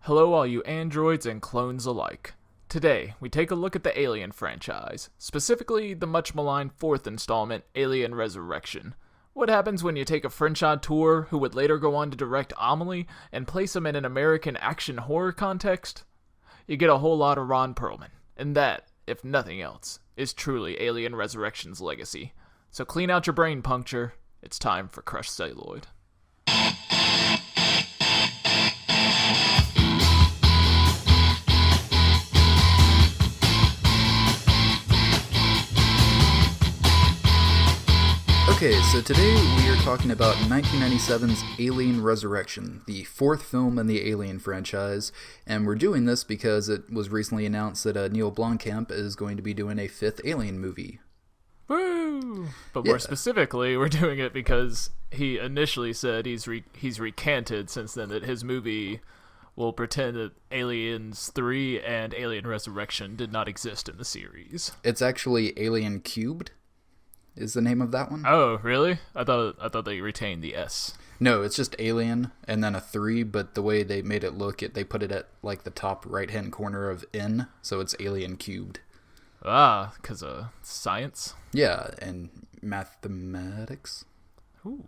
Hello, all you androids and clones alike. Today, we take a look at the Alien franchise, specifically the much maligned fourth installment, Alien Resurrection. What happens when you take a French auteur who would later go on to direct Amelie and place him in an American action horror context? You get a whole lot of Ron Perlman, and that, if nothing else, is truly Alien Resurrection's legacy. So clean out your brain puncture, it's time for Crushed Celluloid. Okay, so today we are talking about 1997's Alien Resurrection, the fourth film in the Alien franchise, and we're doing this because it was recently announced that Neil Blomkamp is going to be doing a fifth Alien movie. Woo! But more specifically, we're doing it because he initially said he's recanted since then that his movie will pretend that Aliens 3 and Alien Resurrection did not exist in the series. It's actually Alien Cubed. Is the name of that one? Oh, really? I thought they retained the S. No, it's just Alien and then a 3, but the way they made it look, they put it at like the top right-hand corner of N, so it's Alien Cubed. Ah, because of science? Yeah, and mathematics. Ooh.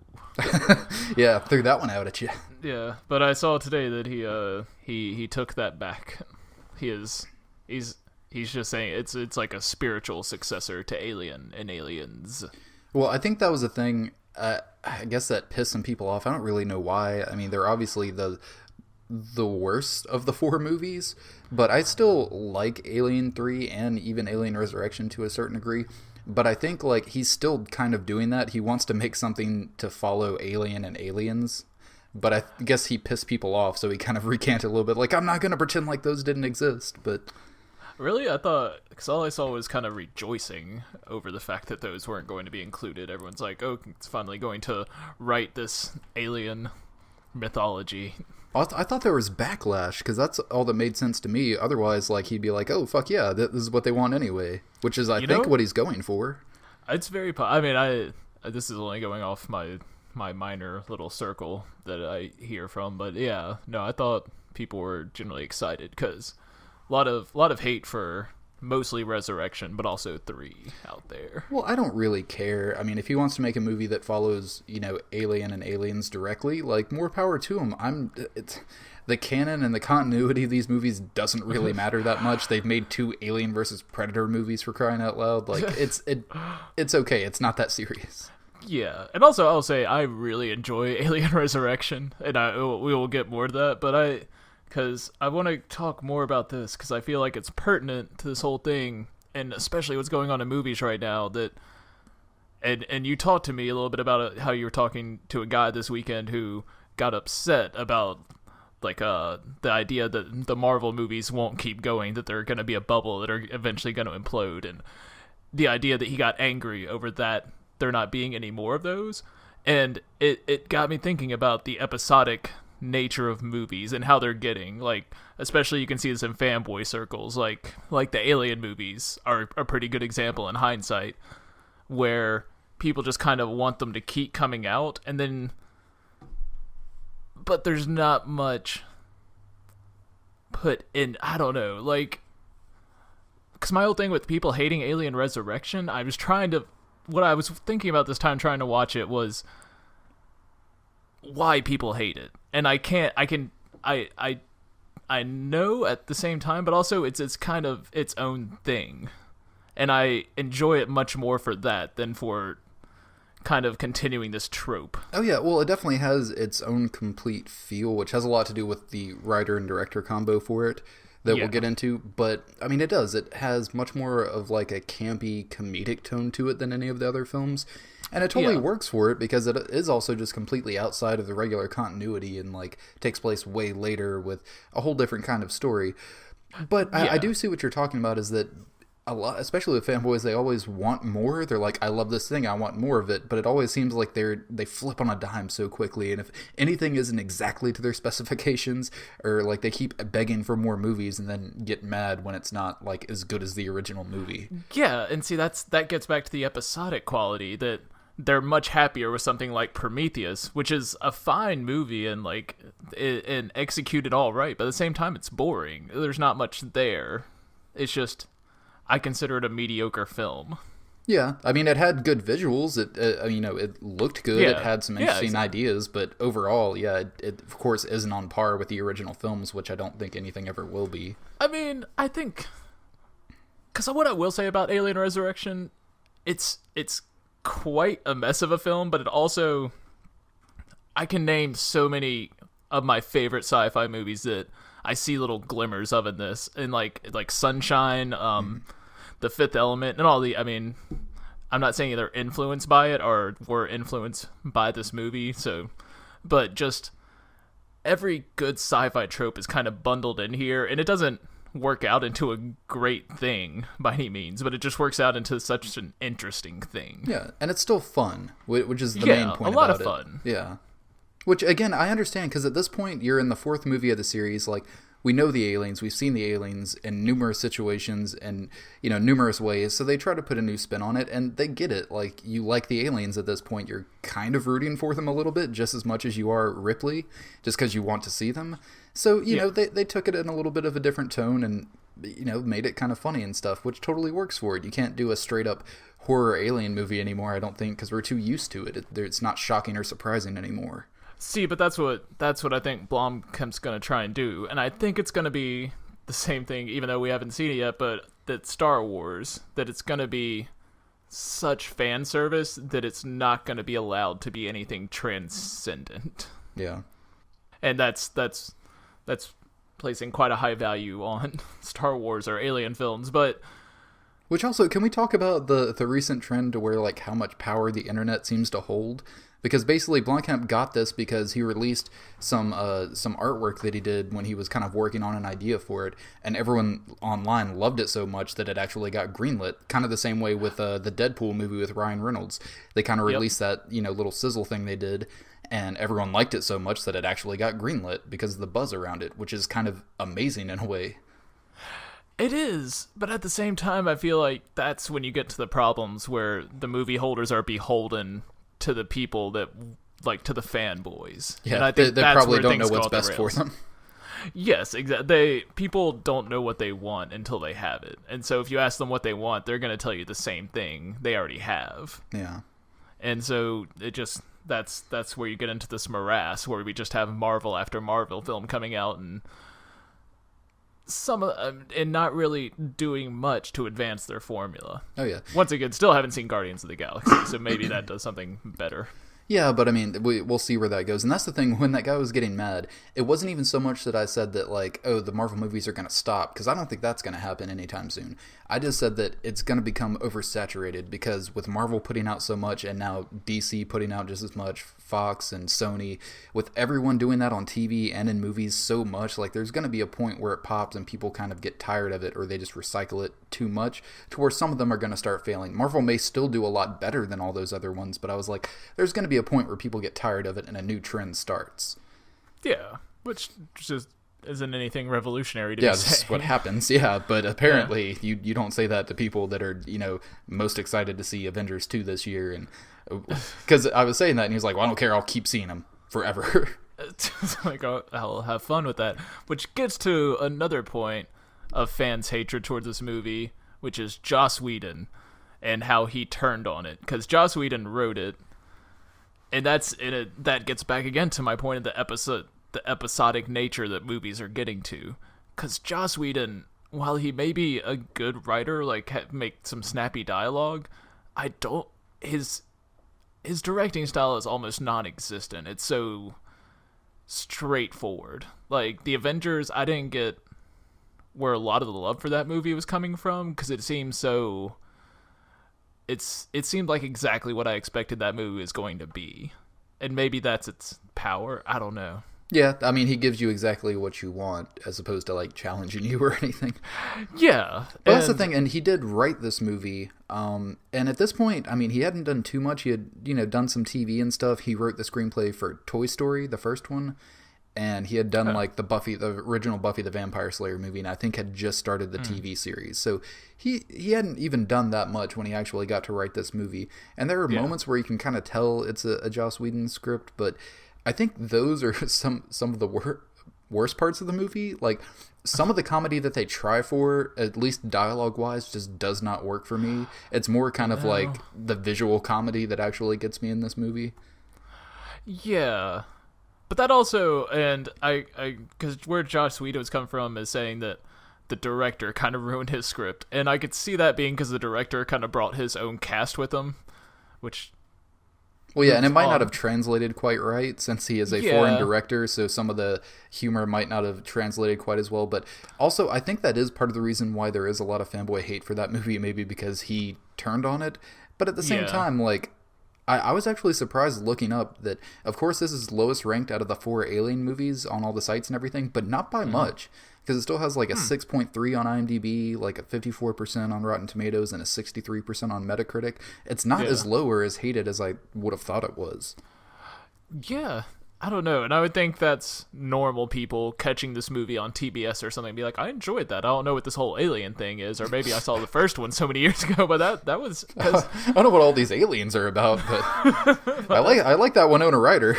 Yeah, threw that one out at you. Yeah, but I saw today that he took that back. He's just saying it's like a spiritual successor to Alien and Aliens. Well, I think that was a thing, I guess that pissed some people off. I don't really know why. I mean, they're obviously the worst of the four movies, but I still like Alien 3 and even Alien Resurrection to a certain degree. But I think like he's still kind of doing that. He wants to make something to follow Alien and Aliens. But I guess he pissed people off, so he kind of recanted a little bit. Like, I'm not going to pretend like those didn't exist, but... Really? I thought, because all I saw was kind of rejoicing over the fact that those weren't going to be included. Everyone's like, oh, it's finally going to write this alien mythology. I thought there was backlash, because that's all that made sense to me. Otherwise, like, he'd be like, oh, fuck yeah, this is what they want anyway. Which is, I think, what he's going for. It's very... this is only going off my minor little circle that I hear from, but yeah, no, I thought people were generally excited, because... A lot of hate for mostly Resurrection, but also 3 out there. Well, I don't really care. I mean, if he wants to make a movie that follows, Alien and Aliens directly, like, more power to him. The canon and the continuity of these movies doesn't really matter that much. They've made 2 Alien versus Predator movies, for crying out loud. Like, it's okay. It's not that serious. Yeah, and also I'll say I really enjoy Alien Resurrection, and we will get more to that, because I want to talk more about this, because I feel like it's pertinent to this whole thing, and especially what's going on in movies right now, and you talked to me a little bit about it, how you were talking to a guy this weekend who got upset about, like, the idea that the Marvel movies won't keep going, that they're going to be a bubble that are eventually going to implode, and the idea that he got angry over that there not being any more of those, and it got me thinking about the episodic nature of movies and how they're getting, like, especially you can see this in fanboy circles, like the Alien movies are a pretty good example in hindsight, where people just kind of want them to keep coming out, and then but there's not much put in. I don't know, like, because my whole thing with people hating Alien Resurrection, what I was thinking about this time trying to watch it was why people hate it. And I know at the same time, but also it's kind of its own thing. And I enjoy it much more for that than for kind of continuing this trope. Oh yeah, well, it definitely has its own complete feel, which has a lot to do with the writer and director combo for it that we'll get into. But, I mean, it does. It has much more of like a campy comedic tone to it than any of the other films. And it totally works for it, because it is also just completely outside of the regular continuity and, like, takes place way later with a whole different kind of story. But I do see what you're talking about, is that a lot, especially with fanboys, they always want more. They're like, I love this thing, I want more of it. But it always seems like they flip on a dime so quickly. And if anything isn't exactly to their specifications, or, like, they keep begging for more movies and then get mad when it's not, like, as good as the original movie. Yeah, and see, that gets back to the episodic quality that they're much happier with something like Prometheus, which is a fine movie and like and executed all right, but at the same time it's boring. There's not much there. It's just, I consider it a mediocre film. Yeah, I mean, it had good visuals. It looked good. Yeah. It had some interesting Exactly. ideas, but overall, yeah, it of course isn't on par with the original films, which I don't think anything ever will be. I mean, I think, because what I will say about Alien Resurrection, it's quite a mess of a film, but it also, I can name so many of my favorite sci-fi movies that I see little glimmers of in this, and like Sunshine, The Fifth Element, and all the. I mean, I'm not saying they're influenced by it or were influenced by this movie, so, but just every good sci-fi trope is kind of bundled in here, and it doesn't work out into a great thing by any means, but it just works out into such an interesting thing. Yeah, and it's still fun, which is the main point a lot about of fun. it. Yeah. Which, again, I understand, because at this point, you're in the fourth movie of the series. Like, we know the aliens, we've seen the aliens in numerous situations and, numerous ways, so they try to put a new spin on it, and they get it. Like, you like the aliens at this point, you're kind of rooting for them a little bit, just as much as you are Ripley, just because you want to see them. So, they took it in a little bit of a different tone and, made it kind of funny and stuff, which totally works for it. You can't do a straight-up horror alien movie anymore, I don't think, because we're too used to it. It's not shocking or surprising anymore. See, but that's what I think Blomkamp's gonna try and do, and I think it's gonna be the same thing, even though we haven't seen it yet. But that Star Wars, that it's gonna be such fan service that it's not gonna be allowed to be anything transcendent. Yeah, and that's placing quite a high value on Star Wars or alien films, but. Which also, can we talk about the recent trend to where, like, how much power the internet seems to hold? Because basically Blomkamp got this because he released some artwork that he did when he was kind of working on an idea for it, and everyone online loved it so much that it actually got greenlit. Kind of the same way with the Deadpool movie with Ryan Reynolds. They kind of released that little sizzle thing they did, and everyone liked it so much that it actually got greenlit because of the buzz around it, which is kind of amazing in a way. It is, but at the same time, I feel like that's when you get to the problems where the movie holders are beholden to the people that, like, to the fanboys. Yeah, and I think they that's probably where don't things know what's go off best the for rails. them. Yes, exactly. People don't know what they want until they have it, and so if you ask them what they want, they're going to tell you the same thing they already have. Yeah, and so it just that's where you get into this morass where we just have Marvel after Marvel film coming out and. And not really doing much to advance their formula. Oh yeah. Once again, still haven't seen Guardians of the Galaxy, so maybe that does something better. Yeah, but I mean, we'll see where that goes. And that's the thing, when that guy was getting mad, it wasn't even so much that I said that, like, oh, the Marvel movies are going to stop, because I don't think that's going to happen anytime soon. I just said that it's going to become oversaturated, because with Marvel putting out so much, and now DC putting out just as much, Fox and Sony, with everyone doing that on TV and in movies so much, like, there's going to be a point where it pops and people kind of get tired of it, or they just recycle it too much, to where some of them are going to start failing. Marvel may still do a lot better than all those other ones, but I was like, there's going to be a point where people get tired of it and a new trend starts. Yeah, which just isn't anything revolutionary to yeah, be that's saying. what happens. Yeah, but apparently you don't say that to people that are, most excited to see Avengers 2 this year. And because I was saying that and he was like, well, I don't care, I'll keep seeing them forever. It's like, I'll have fun with that. Which gets to another point of fans' hatred towards this movie, which is Joss Whedon and how he turned on it. Because Joss Whedon wrote it, and that gets back again to my point of the episodic nature that movies are getting to. Because Joss Whedon, while he may be a good writer, like make some snappy dialogue, his directing style is almost non-existent. It's so straightforward. Like the Avengers, I didn't get where a lot of the love for that movie was coming from, because it seemed so. It seemed like exactly what I expected that movie was going to be, and maybe that's its power. I don't know. Yeah, I mean, he gives you exactly what you want, as opposed to, like, challenging you or anything. Yeah. But that's the thing, and he did write this movie, and at this point, I mean, he hadn't done too much. He had, done some TV and stuff. He wrote the screenplay for Toy Story, the first one, and he had done like the original Buffy the Vampire Slayer movie, and I think had just started the TV series. So he hadn't even done that much when he actually got to write this movie. And there are moments where you can kind of tell it's a Joss Whedon script, but I think those are some of the worst parts of the movie. Like, some of the comedy that they try for, at least dialogue-wise, just does not work for me. It's more kind of like the visual comedy that actually gets me in this movie. Yeah. But that also, and because where Joss Whedon was coming from is saying that the director kind of ruined his script. And I could see that being because the director kind of brought his own cast with him, which... Well, yeah, and it might not have translated quite right since he is a foreign director, so some of the humor might not have translated quite as well. But also, I think that is part of the reason why there is a lot of fanboy hate for that movie, maybe because he turned on it. But at the same time, like, I was actually surprised looking up that, of course, this is lowest ranked out of the 4 Alien movies on all the sites and everything, but not by much. Because it still has like a 6.3 on IMDb, like a 54% on Rotten Tomatoes, and a 63% on Metacritic. It's not as low or as hated as I would have thought it was. Yeah, I don't know. And I would think that's normal people catching this movie on TBS or something and be like, I enjoyed that. I don't know what this whole alien thing is. Or maybe I saw the first one so many years ago, but that was... I don't know what all these aliens are about, but I like that Winona Ryder.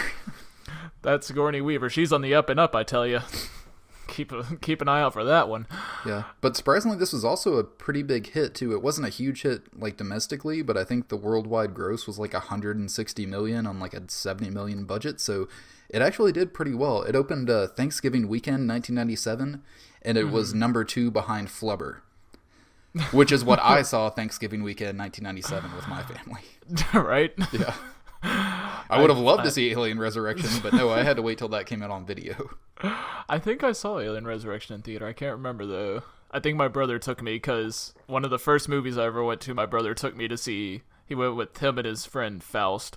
That's Sigourney Weaver. She's on the up and up, I tell you. Keep an eye out for that one. Yeah, but surprisingly, this was also a pretty big hit too. It wasn't a huge hit like domestically, but I think the worldwide gross was like 160 million on like a 70 million budget. So it actually did pretty well. It opened Thanksgiving weekend 1997, and it was number 2 behind Flubber, which is what I saw Thanksgiving weekend 1997 with my family. Right? Yeah. I would have loved to see Alien Resurrection, but no, I had to wait till that came out on video. I think I saw Alien Resurrection in theater. I can't remember, though. I think my brother took me because one of the first movies I ever went to, my brother took me to see. He went with him and his friend Faust,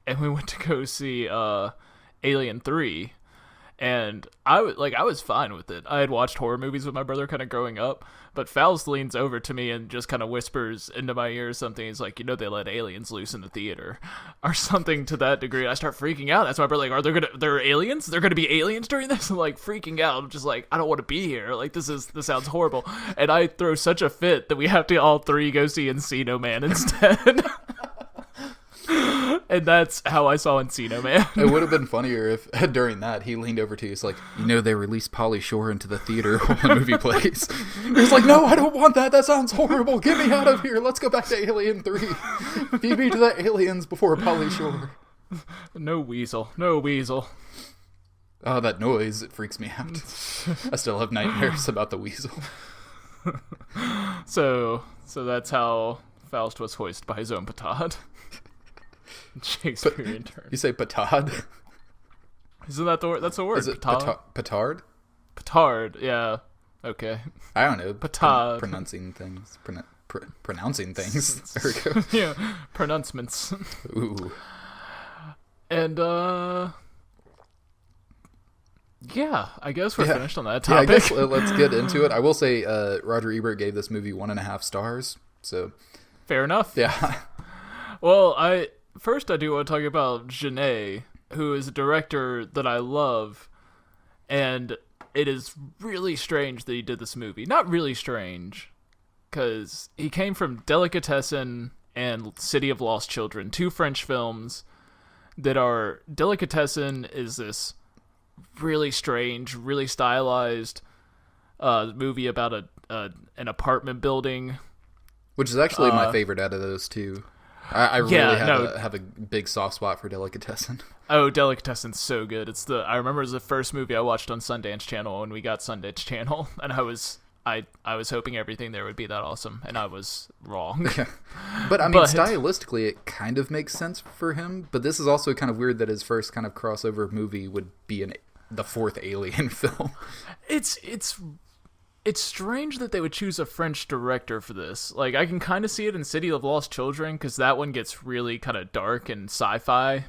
and we went to go see Alien 3. And I was fine with it. I had watched horror movies with my brother kind of growing up, but Faust leans over to me and just kind of whispers into my ear something. He's like, they let aliens loose in the theater or something to that degree. I start freaking out. That's why my brother like, they're aliens? They're going to be aliens during this? I'm like freaking out. I'm just like, I don't want to be here. Like, this sounds horrible. And I throw such a fit that we have to all 3 go see Encino Man instead. And that's how I saw Encino Man. It would have been funnier if during that he leaned over to you. It's like, they released Pauly Shore into the theater while the movie plays. He's like, no, I don't want that. That sounds horrible. Get me out of here. Let's go back to Alien 3. Feed me to the aliens before Pauly Shore. No weasel. No weasel. Oh, that noise. It freaks me out. I still have nightmares about the weasel. So that's how Faust was hoisted by his own petard. Shakespearean term. You say petard? Isn't that the word? That's a word. Is it petard? Petard, yeah. Okay. I don't know. Petard. Pronouncing things. Pronouncing things. There we go. Yeah. Pronouncements. Ooh. And, yeah, I guess we're finished on that topic. Yeah, I guess let's get into it. I will say Roger Ebert gave this movie 1.5 stars, so... Fair enough. Yeah. Well, First, I do want to talk about Genet, who is a director that I love, and it is really strange that he did this movie. Not really strange, because he came from Delicatessen and City of Lost Children, 2 French films that are... Delicatessen is this really strange, really stylized movie about an apartment building. Which is actually my favorite out of those 2. I really have a big soft spot for Delicatessen. Oh, Delicatessen's so good. I remember it was the first movie I watched on Sundance Channel when we got Sundance Channel, and I was hoping everything there would be that awesome, and I was wrong. Yeah. But I mean, stylistically, it kind of makes sense for him. But this is also kind of weird that his first kind of crossover movie would be the 4th Alien film. It's strange that they would choose a French director for this. Like, I can kind of see it in City of Lost Children, because that one gets really kind of dark and sci-fi,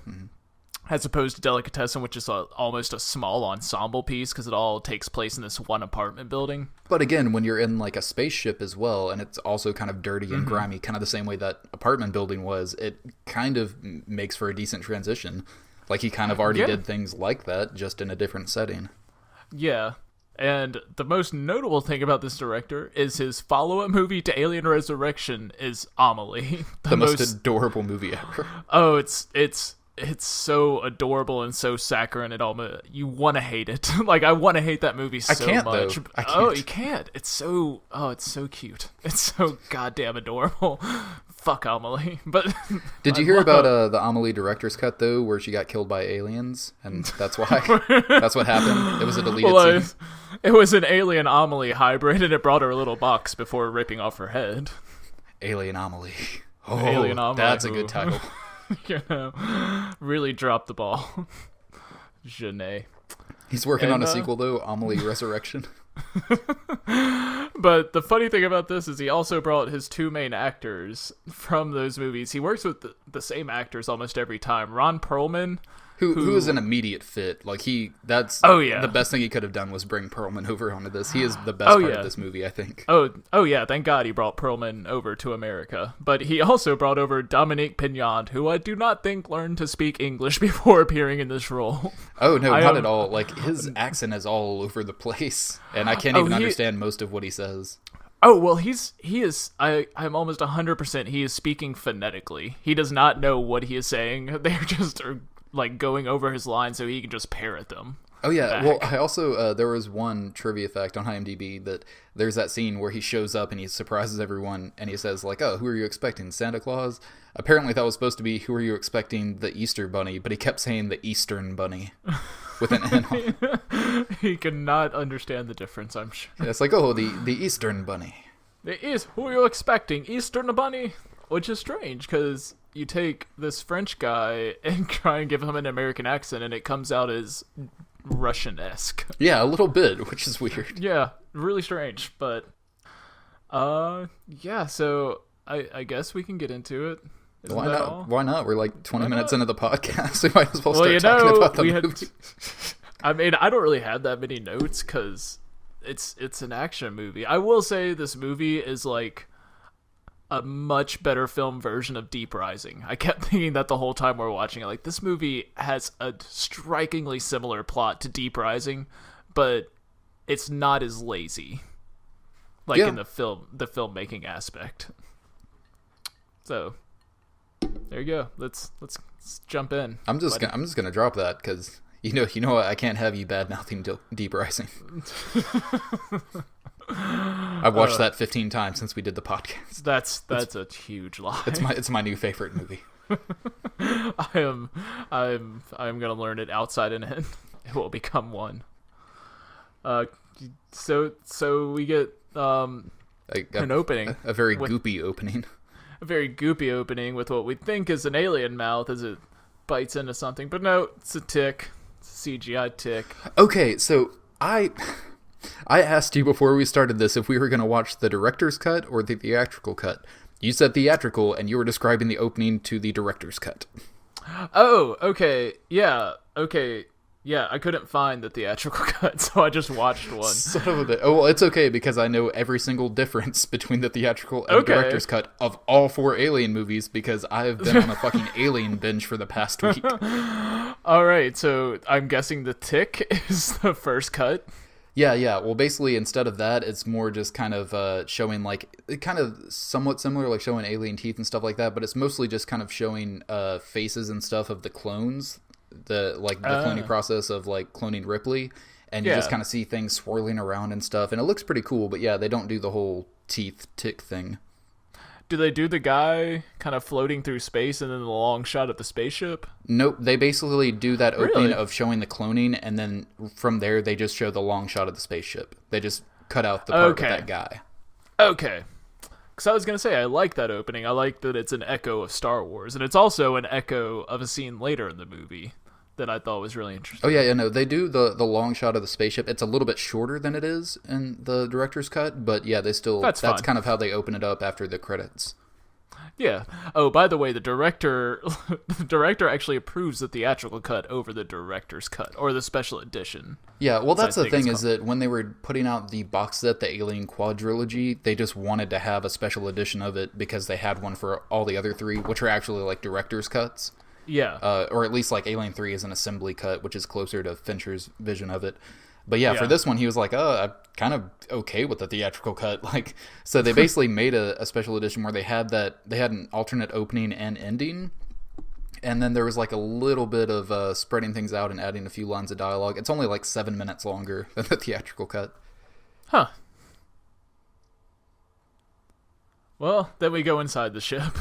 as opposed to Delicatessen, which is almost a small ensemble piece, because it all takes place in this one apartment building. But again, when you're in, like, a spaceship as well, and it's also kind of dirty and grimy, kind of the same way that apartment building was, it kind of makes for a decent transition. Like, he kind of already did things like that, just in a different setting. Yeah. And the most notable thing about this director is his follow-up movie to Alien Resurrection is Amelie. The most adorable movie ever. Oh, it's so adorable and so saccharine. You want to hate it. Like, I want to hate that movie so much. Though. I can't. Oh, you can't. It's so cute. It's so goddamn adorable. Fuck Amelie. But did you hear about the Amelie director's cut though, where she got killed by aliens, and that's why that's what happened? It was a deleted scene. It was an alien Amelie hybrid, and it brought her a little box before ripping off her head. Alien Amelie. Oh, Alien Amelie. That's a good title. Really dropped the ball. Genet. He's working on a sequel though, Amelie Resurrection. But the funny thing about this is he also brought his two main actors from those movies. He works with the same actors almost every time. Ron Perlman, who is an immediate fit. Like the best thing he could have done was bring Perlman over onto this. He is the best part of this movie, I think. Oh yeah, thank God he brought Perlman over to America. But he also brought over Dominique Pignat, who I do not think learned to speak English before appearing in this role. Oh no, not at all. Like, his accent is all over the place, and I can't even understand most of what he says. Oh, well, he is, I'm almost 100% he is speaking phonetically. He does not know what he is saying. They're just like going over his lines so he can just parrot them. Oh yeah, back. Well, I also there was one trivia fact on IMDb that there's that scene where he shows up and he surprises everyone and he says like, "Oh, who are you expecting? Santa Claus?" Apparently that was supposed to be, "Who are you expecting? The Easter Bunny," but he kept saying the Eastern Bunny with an N on. He could not understand the difference, I'm sure. Yeah, it's like, "Oh, the Eastern Bunny." Who are you expecting? Eastern Bunny? Which is strange because you take this French guy and try and give him an American accent and it comes out as Russian-esque. Yeah, a little bit, which is weird. Yeah, really strange, but yeah, so I guess we can get into it. Why not? All? Why not? We're like 20 minutes into the podcast. We might as well start talking about the movie. I mean, I don't really have that many notes because it's an action movie. I will say this movie is like a much better film version of Deep Rising. I kept thinking that the whole time we're watching it. Like, this movie has a strikingly similar plot to Deep Rising, but it's not as lazy. Like, in the filmmaking aspect. So, there you go. Let's jump in. I'm just gonna drop that because you know I can't have you bad mouthing Deep Rising. I've watched that 15 times since we did the podcast. That's a huge lie. It's my new favorite movie. I'm gonna learn it outside and in. It will become one. So we get an opening, a very goopy opening. A very goopy opening with what we think is an alien mouth as it bites into something, but no, it's a tick. It's a CGI tick. Okay, so I asked you before we started this if we were going to watch the director's cut or the theatrical cut. You said theatrical, and you were describing the opening to the director's cut. Oh, okay. Yeah, okay. Yeah, I couldn't find the theatrical cut, so I just watched one. Son of a bit. Oh, well, it's okay, because I know every single difference between the theatrical and director's cut of all 4 Alien movies, because I've been on a fucking Alien binge for the past week. Alright, so I'm guessing the tick is the first cut? Yeah. Well, basically, instead of that, it's more just kind of showing, like, kind of somewhat similar, like showing alien teeth and stuff like that, but it's mostly just kind of showing faces and stuff of the clones, the cloning process of, like, cloning Ripley, and you just kind of see things swirling around and stuff, and it looks pretty cool, but yeah, they don't do the whole teeth tick thing. Do they do the guy kind of floating through space and then the long shot of the spaceship? Nope, they basically do that opening of showing the cloning, and then from there they just show the long shot of the spaceship. They just cut out the part with that guy. Okay. Because I was going to say, I like that opening. I like that it's an echo of Star Wars, and it's also an echo of a scene later in the movie that I thought was really interesting. Oh, yeah, no, they do the long shot of the spaceship. It's a little bit shorter than it is in the director's cut, but yeah, they still... That's kind of how they open it up after the credits. Yeah. Oh, by the way, the director actually approves the theatrical cut over the director's cut, or the special edition. Yeah, well, that's the thing, is that when they were putting out the box set, the Alien Quadrilogy, they just wanted to have a special edition of it because they had one for all the other 3, which are actually like director's cuts. Yeah. Or at least like Alien 3 is an assembly cut, which is closer to Fincher's vision of it. But yeah, for this one, he was like, "Oh, I'm kind of okay with the theatrical cut." Like, so they basically made a special edition where they had an alternate opening and ending, and then there was like a little bit of spreading things out and adding a few lines of dialogue. It's only like 7 minutes longer than the theatrical cut. Huh. Well, then we go inside the ship.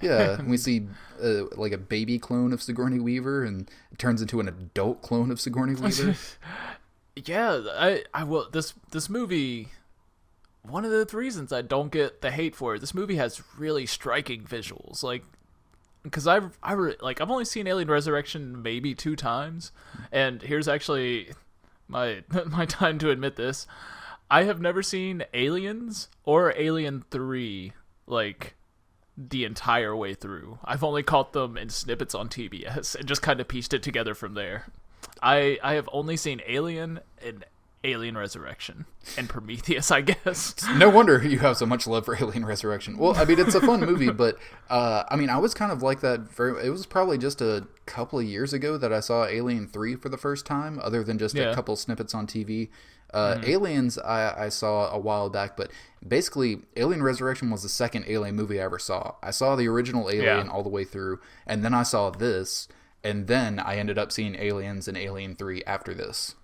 Yeah, we see like a baby clone of Sigourney Weaver, and it turns into an adult clone of Sigourney Weaver. Yeah, I will. This movie, one of the reasons I don't get the hate for it, this movie has really striking visuals. Like, because I've only seen Alien Resurrection maybe 2 times, and here's actually my time to admit this: I have never seen Aliens or Alien 3 like the entire way through. I've only caught them in snippets on TBS and just kind of pieced it together from there. I have only seen Alien and Alien Resurrection and Prometheus, I guess. No wonder you have so much love for Alien Resurrection. Well, I mean, it's a fun movie, but I mean, I was kind of like that. It was probably just a couple of years ago that I saw Alien 3 for the first time, other than just a couple snippets on TV. Aliens, I saw a while back, but basically, Alien Resurrection was the second Alien movie I ever saw. I saw the original Alien all the way through, and then I saw this, and then I ended up seeing Aliens and Alien 3 after this.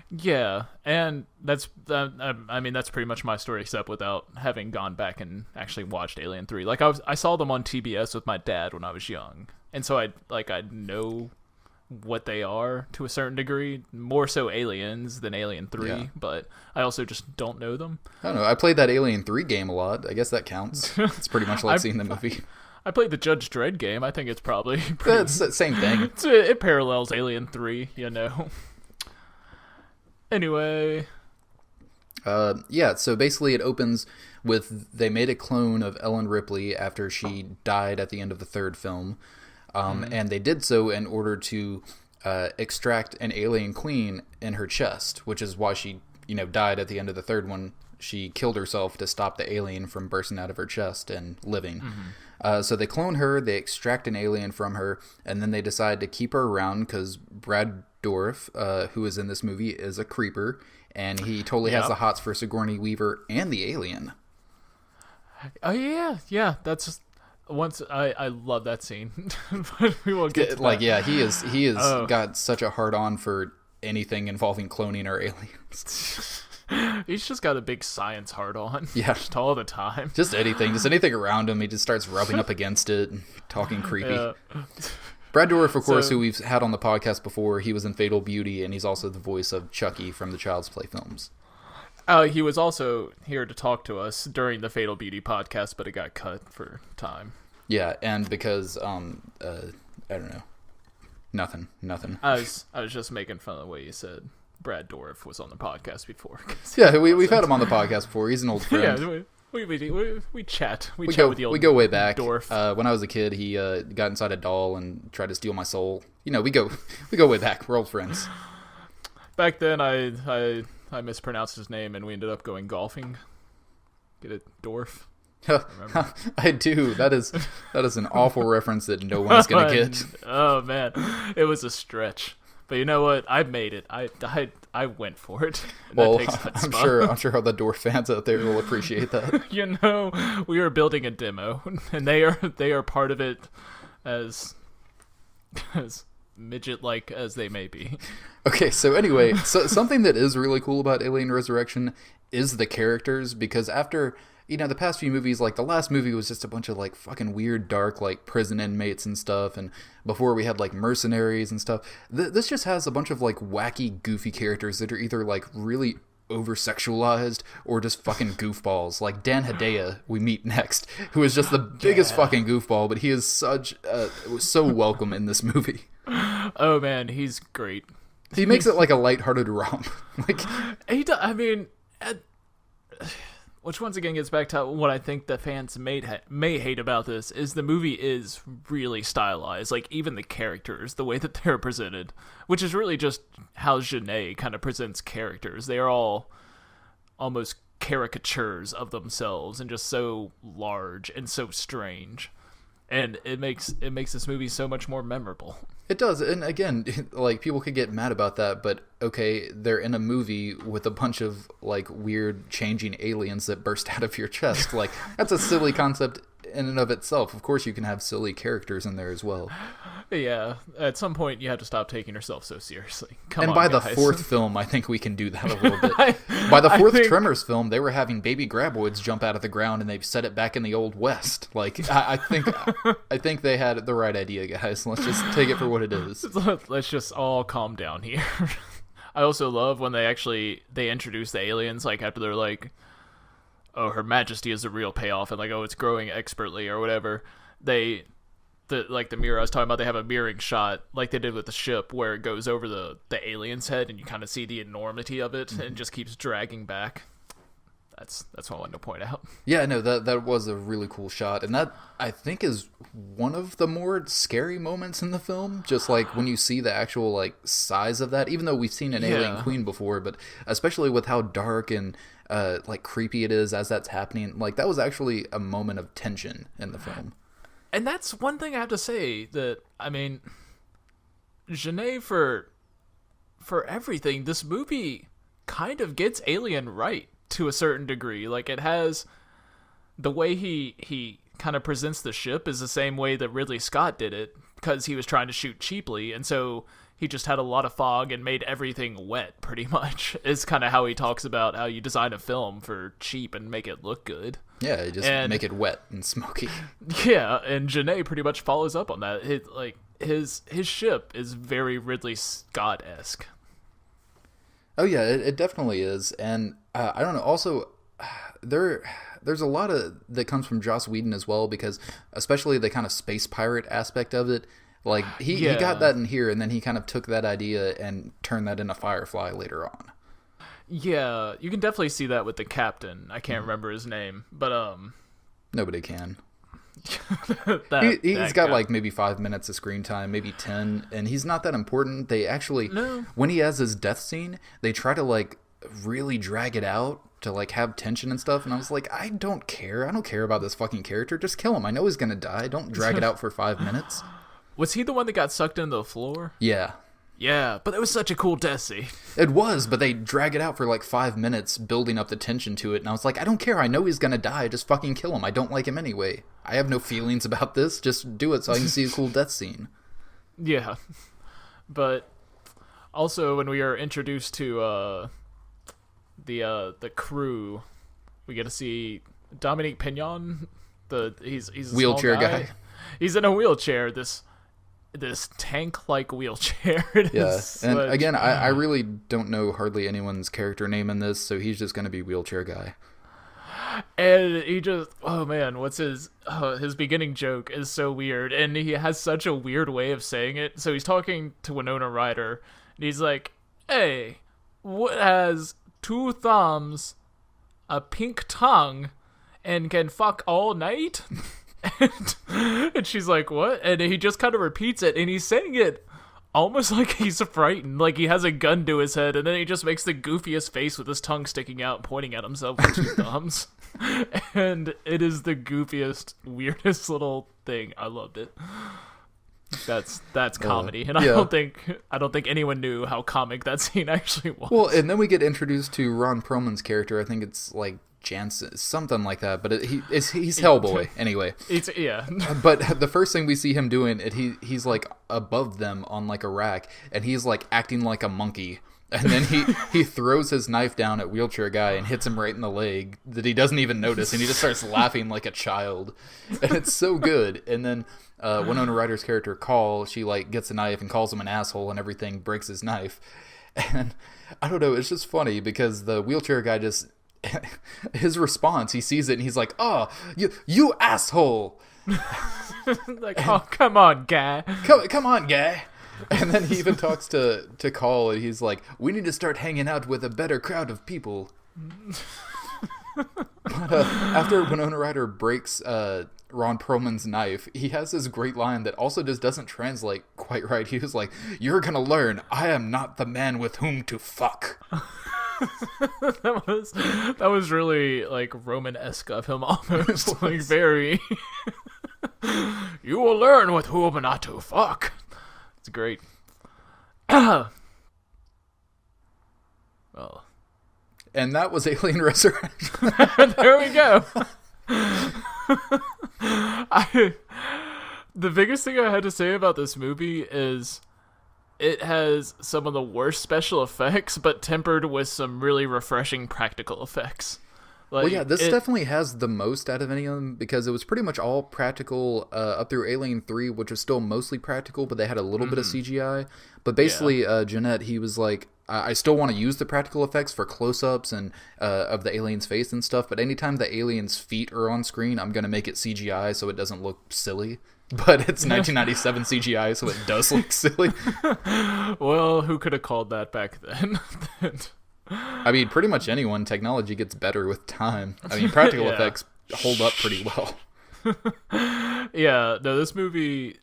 Yeah, and that's I mean, that's pretty much my story, except without having gone back and actually watched Alien 3. Like, I saw them on TBS with my dad when I was young, and so I know what they are to a certain degree, more so Aliens than Alien 3, but I also just don't know them. I don't know, I played that Alien 3 game a lot. I guess that counts. It's pretty much like seeing the movie. I played the Judge Dredd game. I think it's probably it's the same thing. It parallels Alien 3, you know. Anyway. Yeah, so basically it opens with they made a clone of Ellen Ripley after she died at the end of the 3rd film. And they did so in order to extract an alien queen in her chest, which is why she, died at the end of the 3rd one. She killed herself to stop the alien from bursting out of her chest and living. So they clone her, they extract an alien from her, and then they decide to keep her around because Brad Dourif, who is in this movie, is a creeper, and he totally has the hots for Sigourney Weaver and the alien. Oh yeah, that's just... Once I love that scene, but we won't get to that. Yeah, he is got such a hard on for anything involving cloning or aliens. He's just got a big science hard on. Yeah, just all the time. Just anything around him, he just starts rubbing up against it and talking creepy. Yeah. Brad Dourif, of course, who we've had on the podcast before, he was in Fatal Beauty, and he's also the voice of Chucky from the Child's Play films. He was also here to talk to us during the Fatal Beauty podcast, but it got cut for time. Yeah, and because I don't know, nothing. I was just making fun of the way you said Brad Dourif was on the podcast before. Yeah, we've had him on the podcast before. He's an old friend. Yeah, we chat. We chat with the old we go way back. Dorf. When I was a kid, he got inside a doll and tried to steal my soul. We go way back. We're old friends. Back then, I mispronounced his name, and we ended up going golfing. Get it, Dorf? I do. That is an awful reference that no one's gonna get. Oh man, it was a stretch. But you know what? I made it. I went for it. Well, I'm sure all the Dorf fans out there will appreciate that. We are building a demo, and they are part of it, as midget-like as they may be. Okay, so anyway, something that is really cool about Alien Resurrection is the characters, because after, the past few movies, like the last movie was just a bunch of like fucking weird, dark, like prison inmates and stuff, and before we had like mercenaries and stuff. This just has a bunch of like wacky, goofy characters that are either like really over-sexualized or just fucking goofballs. Like Dan Hedaya, we meet next, who is just the biggest fucking goofball, but he is so welcome in this movie. Oh man, he's great. He makes it like a lighthearted romp. Which once again gets back to what I think the fans may hate about this, is the movie is really stylized. Like, even the characters, the way that they're presented, which is really just how Genet kind of presents characters. They are all almost caricatures of themselves and just so large and so strange. and it makes this movie so much more memorable. It does, and again, like, people could get mad about that, but okay, they're in a movie with a bunch of, like, weird changing aliens that burst out of your chest. Like, that's a silly concept in and of itself. Of course you can have silly characters in there as well. Yeah, at some point you have to stop taking yourself so seriously. And by the fourth film, I think we can do that a little bit. By the fourth Tremors film, they were having baby graboids jump out of the ground, and they've set it back in the Old West. Like, I think they had the right idea, guys. Let's just take it for what it is. Let's just all calm down here. I also love when they introduce the aliens, like, after they're like, oh, Her Majesty is the real payoff, and like, oh, it's growing expertly or whatever. The mirror I was talking about, they have a mirroring shot like they did with the ship where it goes over the alien's head and you kind of see the enormity of it and just keeps dragging back. That's what I wanted to point out. Yeah, no, that was a really cool shot, and that, I think, is one of the more scary moments in the film. Just like when you see the actual, like, size of that, even though we've seen an alien queen before, but especially with how dark and like creepy it is as that's happening, like, that was actually a moment of tension in the film. And that's one thing I have to say, that, I mean, Genet, for everything, this movie kind of gets Alien right to a certain degree. Like, it has, the way he kind of presents the ship is the same way that Ridley Scott did it, because he was trying to shoot cheaply, and so he just had a lot of fog and made everything wet, pretty much. Is kind of how he talks about how you design a film for cheap and make it look good. Yeah, just make it wet and smoky. Yeah, and Genet pretty much follows up on that. His ship is very Ridley Scott-esque. Oh yeah, it definitely is, and I don't know. Also, there's a lot of that comes from Joss Whedon as well, because especially the kind of space pirate aspect of it. Like, he got that in here, and then he kind of took that idea and turned that into Firefly later on. Yeah, you can definitely see that with the captain. I can't remember his name, but nobody can. He's got like maybe 5 minutes of screen time, maybe 10, and he's not that important. They actually, when he has his death scene, they try to like really drag it out to like have tension and stuff, and I was like, I don't care about this fucking character. Just kill him. I know he's gonna die. Don't drag it out for 5 minutes. Was he the one that got sucked into the floor? Yeah. Yeah, but it was such a cool death scene. It was, but they drag it out for like 5 minutes, building up the tension to it, and I was like, I don't care. I know he's gonna die. Just fucking kill him. I don't like him anyway. I have no feelings about this. Just do it so I can see a cool death scene. Yeah. But also, when we are introduced to the crew, we get to see Dominique Pignon. He's a wheelchair small guy. guy. He's in a wheelchair. This tank-like wheelchair. Yeah, and again, I really don't know hardly anyone's character name in this, so he's just going to be wheelchair guy. And he just, oh man, what's his beginning joke is so weird, and he has such a weird way of saying it. So he's talking to Winona Ryder, and he's like, hey, what has 2 thumbs, a pink tongue, and can fuck all night? And she's like, what? And he just kind of repeats it, and he's saying it almost like he's frightened, like he has a gun to his head, and then he just makes the goofiest face with his tongue sticking out, pointing at himself with 2 thumbs. And it is the goofiest, weirdest little thing. I loved it. That's comedy, and yeah. I don't think anyone knew how comic that scene actually was. Well, and then we get introduced to Ron Perlman's character. I think it's like Jansen, something like that, but he's Hellboy anyway. Yeah. But the first thing we see him doing, he's like above them on like a rack, and he's like acting like a monkey, and then he throws his knife down at wheelchair guy and hits him right in the leg that he doesn't even notice, and he just starts laughing like a child, and it's so good. And then Winona Ryder's character Call, she like gets a knife and calls him an asshole and everything, breaks his knife, and I don't know, it's just funny because the wheelchair guy just, his response, he sees it and he's like, oh, you asshole. Like, oh, come on, guy. Come on, guy. And then he even talks to Call, and he's like, we need to start hanging out with a better crowd of people. But after Winona Ryder breaks Ron Perlman's knife, he has this great line that also just doesn't translate quite right. He was like, you're gonna learn, I am not the man with whom to fuck. that was really like Roman-esque of him, almost like very You will learn with whom not to fuck. It's great. Well. And that was Alien Resurrection. There we go. The biggest thing I had to say about this movie is it has some of the worst special effects, but tempered with some really refreshing practical effects. Well, yeah, this definitely has the most out of any of them, because it was pretty much all practical up through Alien 3, which was still mostly practical, but they had a little bit of CGI. But basically, Jeanette, he was like, I still want to use the practical effects for close-ups and of the alien's face and stuff, but anytime the alien's feet are on screen, I'm going to make it CGI so it doesn't look silly. But it's 1997 CGI, so it does look silly. Well, who could have called that back then? I mean, pretty much anyone. Technology gets better with time. I mean, practical effects hold up pretty well. Yeah, no, this movie,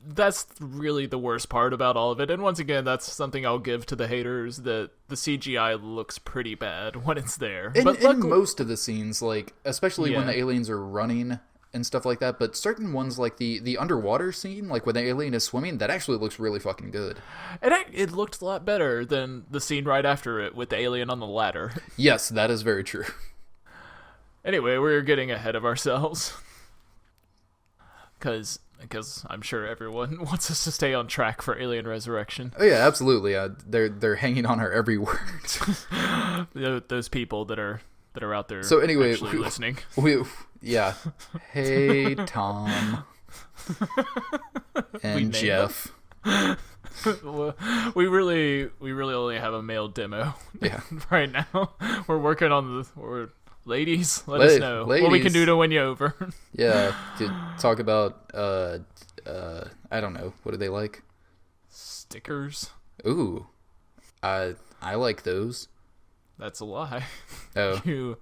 that's really the worst part about all of it. And once again, that's something I'll give to the haters, that the CGI looks pretty bad when it's there. But in most of the scenes, like, especially when the aliens are running and stuff like that, but certain ones, like the underwater scene, like when the alien is swimming, that actually looks really fucking good. It looked a lot better than the scene right after it with the alien on the ladder. Yes, that is very true. Anyway, we're getting ahead of ourselves. Because I'm sure everyone wants us to stay on track for Alien Resurrection. Oh yeah, absolutely. They're hanging on our every word. Those people that are out there. So anyway, listening. Yeah. Hey, Tom. And Jeff. We really only have a male demo right now. We're working on ladies, let us know what we can do to win you over. Yeah, to talk about, I don't know. What do they like? Stickers. Ooh. I like those. That's a lie. Oh.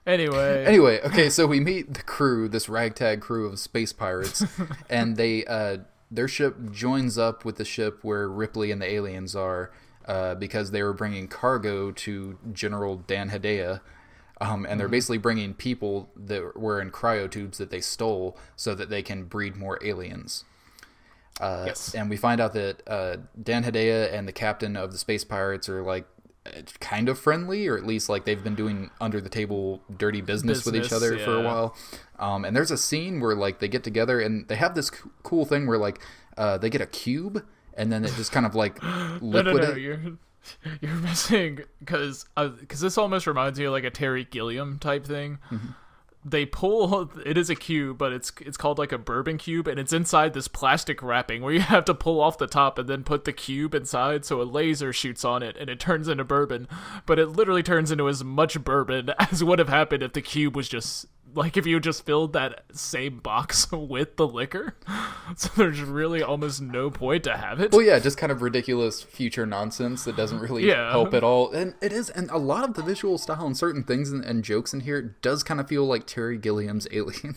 Anyway, okay, so we meet the crew, this ragtag crew of space pirates, and they their ship joins up with the ship where Ripley and the aliens are, because they were bringing cargo to General Dan Hedaya, and they're basically bringing people that were in cryotubes that they stole so that they can breed more aliens. Yes. And we find out that Dan Hedaya and the captain of the space pirates are like kind of friendly, or at least like they've been doing under the table dirty business with each other for a while. And there's a scene where like they get together and they have this cool thing where like they get a cube and then it just kind of like liquid. You're missing, because this almost reminds me of like a Terry Gilliam type thing. Mm-hmm. They pull, it is a cube, but it's called like a bourbon cube, and it's inside this plastic wrapping where you have to pull off the top and then put the cube inside, so a laser shoots on it and it turns into bourbon, but it literally turns into as much bourbon as would have happened if the cube was just like if you just filled that same box with the liquor. So there's really almost no point to have it. Well, yeah, just kind of ridiculous future nonsense that doesn't really help at all. And it is, and a lot of the visual style and certain things and jokes in here does kind of feel like Terry Gilliam's Alien.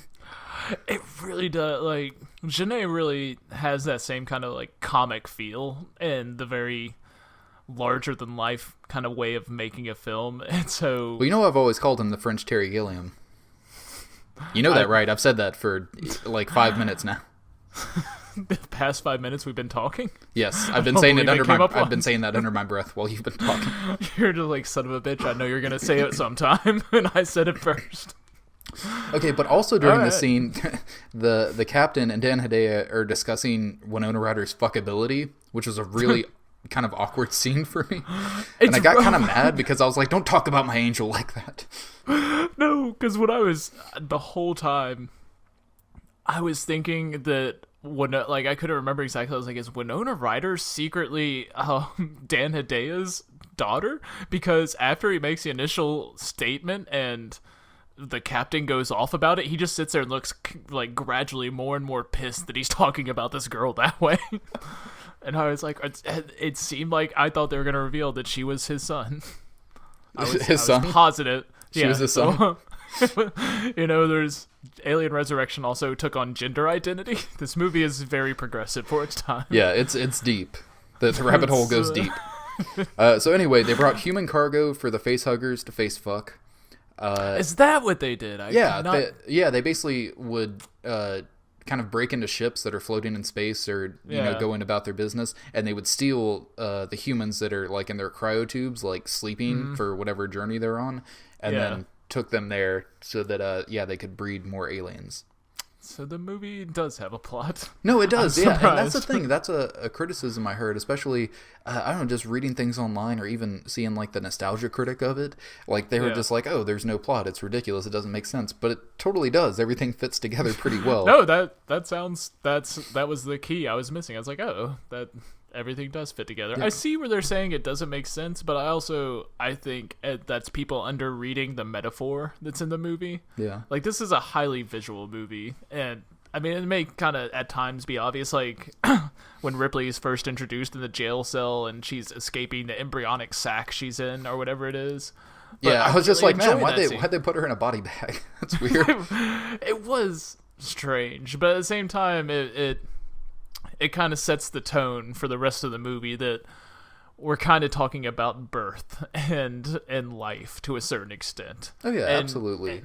It really does. Like, Genet really has that same kind of like comic feel and the very larger than life kind of way of making a film. And so, well, you know, I've always called him the French Terry Gilliam. You know that, right? I've said that for like 5 minutes now. The past 5 minutes we've been talking? Yes, I've been saying it I've been saying that under my breath while you've been talking. You're just like, son of a bitch, I know you're going to say it sometime, and I said it first. Okay, but also during the scene, the captain and Dan Hedaya are discussing Winona Ryder's fuckability, which was a really kind of awkward scene for me. And I got kind of mad because I was like, don't talk about my angel like that. No, because the whole time, I was thinking that like I couldn't remember exactly. I was like, is Winona Ryder secretly Dan Hedaya's daughter? Because after he makes the initial statement and the captain goes off about it, he just sits there and looks like gradually more and more pissed that he's talking about this girl that way. And I was like, it seemed like I thought they were going to reveal that she was his son. I was positive. She was his son. You know, there's Alien Resurrection also took on gender identity. This movie is very progressive for its time. Yeah, it's deep. The rabbit hole goes deep. So anyway, they brought human cargo for the face huggers to face fuck. Is that what they did? They basically would kind of break into ships that are floating in space or going about their business, and they would steal the humans that are like in their cryotubes, like sleeping for whatever journey they're on, and then took them there so that they could breed more aliens. So the movie does have a plot. No, it does, yeah. And that's the thing. That's a criticism I heard, especially, I don't know, just reading things online or even seeing, like, the nostalgia critic of it. Like, they were just like, oh, there's no plot. It's ridiculous. It doesn't make sense. But it totally does. Everything fits together pretty well. No, that was the key I was missing. I was like, oh, that everything does fit together. Yeah. I see where they're saying it doesn't make sense, but I think that's people under reading the metaphor that's in the movie. Yeah. Like, this is a highly visual movie, and I mean, it may kind of at times be obvious, like when Ripley is first introduced in the jail cell and she's escaping the embryonic sac she's in or whatever it is. But yeah, I was just like, man, why'd they put her in a body bag? That's weird. It was strange, but at the same time, it kind of sets the tone for the rest of the movie that we're kind of talking about birth and life to a certain extent. Oh yeah, absolutely.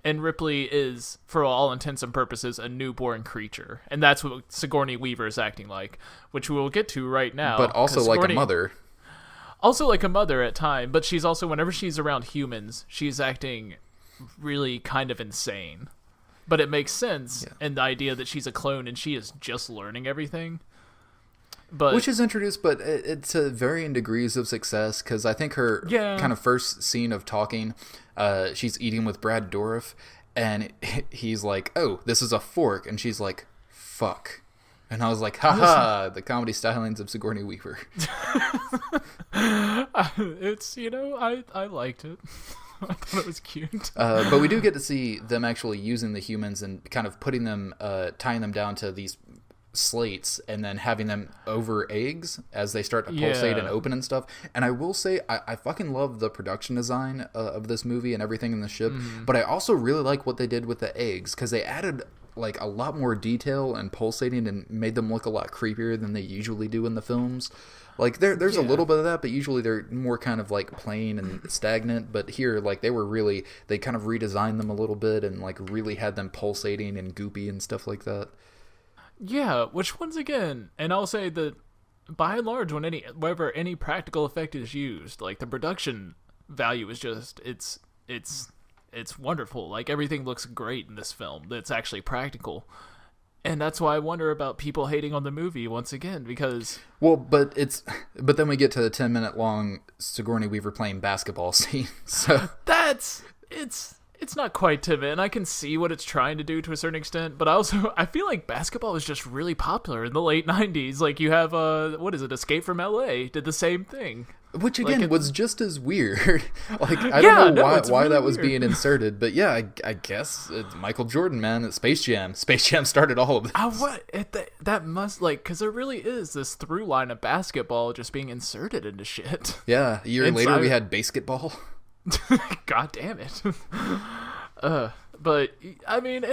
And Ripley is, for all intents and purposes, a newborn creature, and that's what Sigourney Weaver is acting like, which we will get to right now. But also like a mother. Also like a mother at time, but she's also, whenever she's around humans, she's acting really kind of insane. But it makes sense in the idea that she's a clone and she is just learning everything. Which is introduced, but it's to varying degrees of success, because I think her kind of first scene of talking, she's eating with Brad Dourif, and he's like, oh, this is a fork, and she's like, fuck. And I was like, haha, the comedy stylings of Sigourney Weaver. It's, I liked it. I thought it was cute. But we do get to see them actually using the humans and kind of putting them, tying them down to these slates and then having them over eggs as they start to pulsate and open and stuff. And I will say, I fucking love the production design of this movie and everything in the ship. But I also really like what they did with the eggs, because they added like a lot more detail and pulsating and made them look a lot creepier than they usually do in the films. Like there's a little bit of that, but usually they're more kind of like plain and stagnant. But here, like they kind of redesigned them a little bit and like really had them pulsating and goopy and stuff like that. Yeah, which once again, and I'll say that by and large, whenever any practical effect is used, like the production value is just it's wonderful. Like everything looks great in this film that's actually practical. And that's why I wonder about people hating on the movie once again, because... Well, but then we get to the 10-minute long Sigourney Weaver playing basketball scene, so... It's not quite 10 minutes, and I can see what it's trying to do to a certain extent, but I feel like basketball was just really popular in the late 90s. Like, you have, Escape from L.A. did the same thing. Which, again, was just as weird. Like, I don't know why that was being inserted, but yeah, I guess it's Michael Jordan, man, Space Jam. Space Jam started all of this. That must, like, because there really is this through line of basketball just being inserted into shit. Yeah, a year later we had basketball. God damn it. But I mean,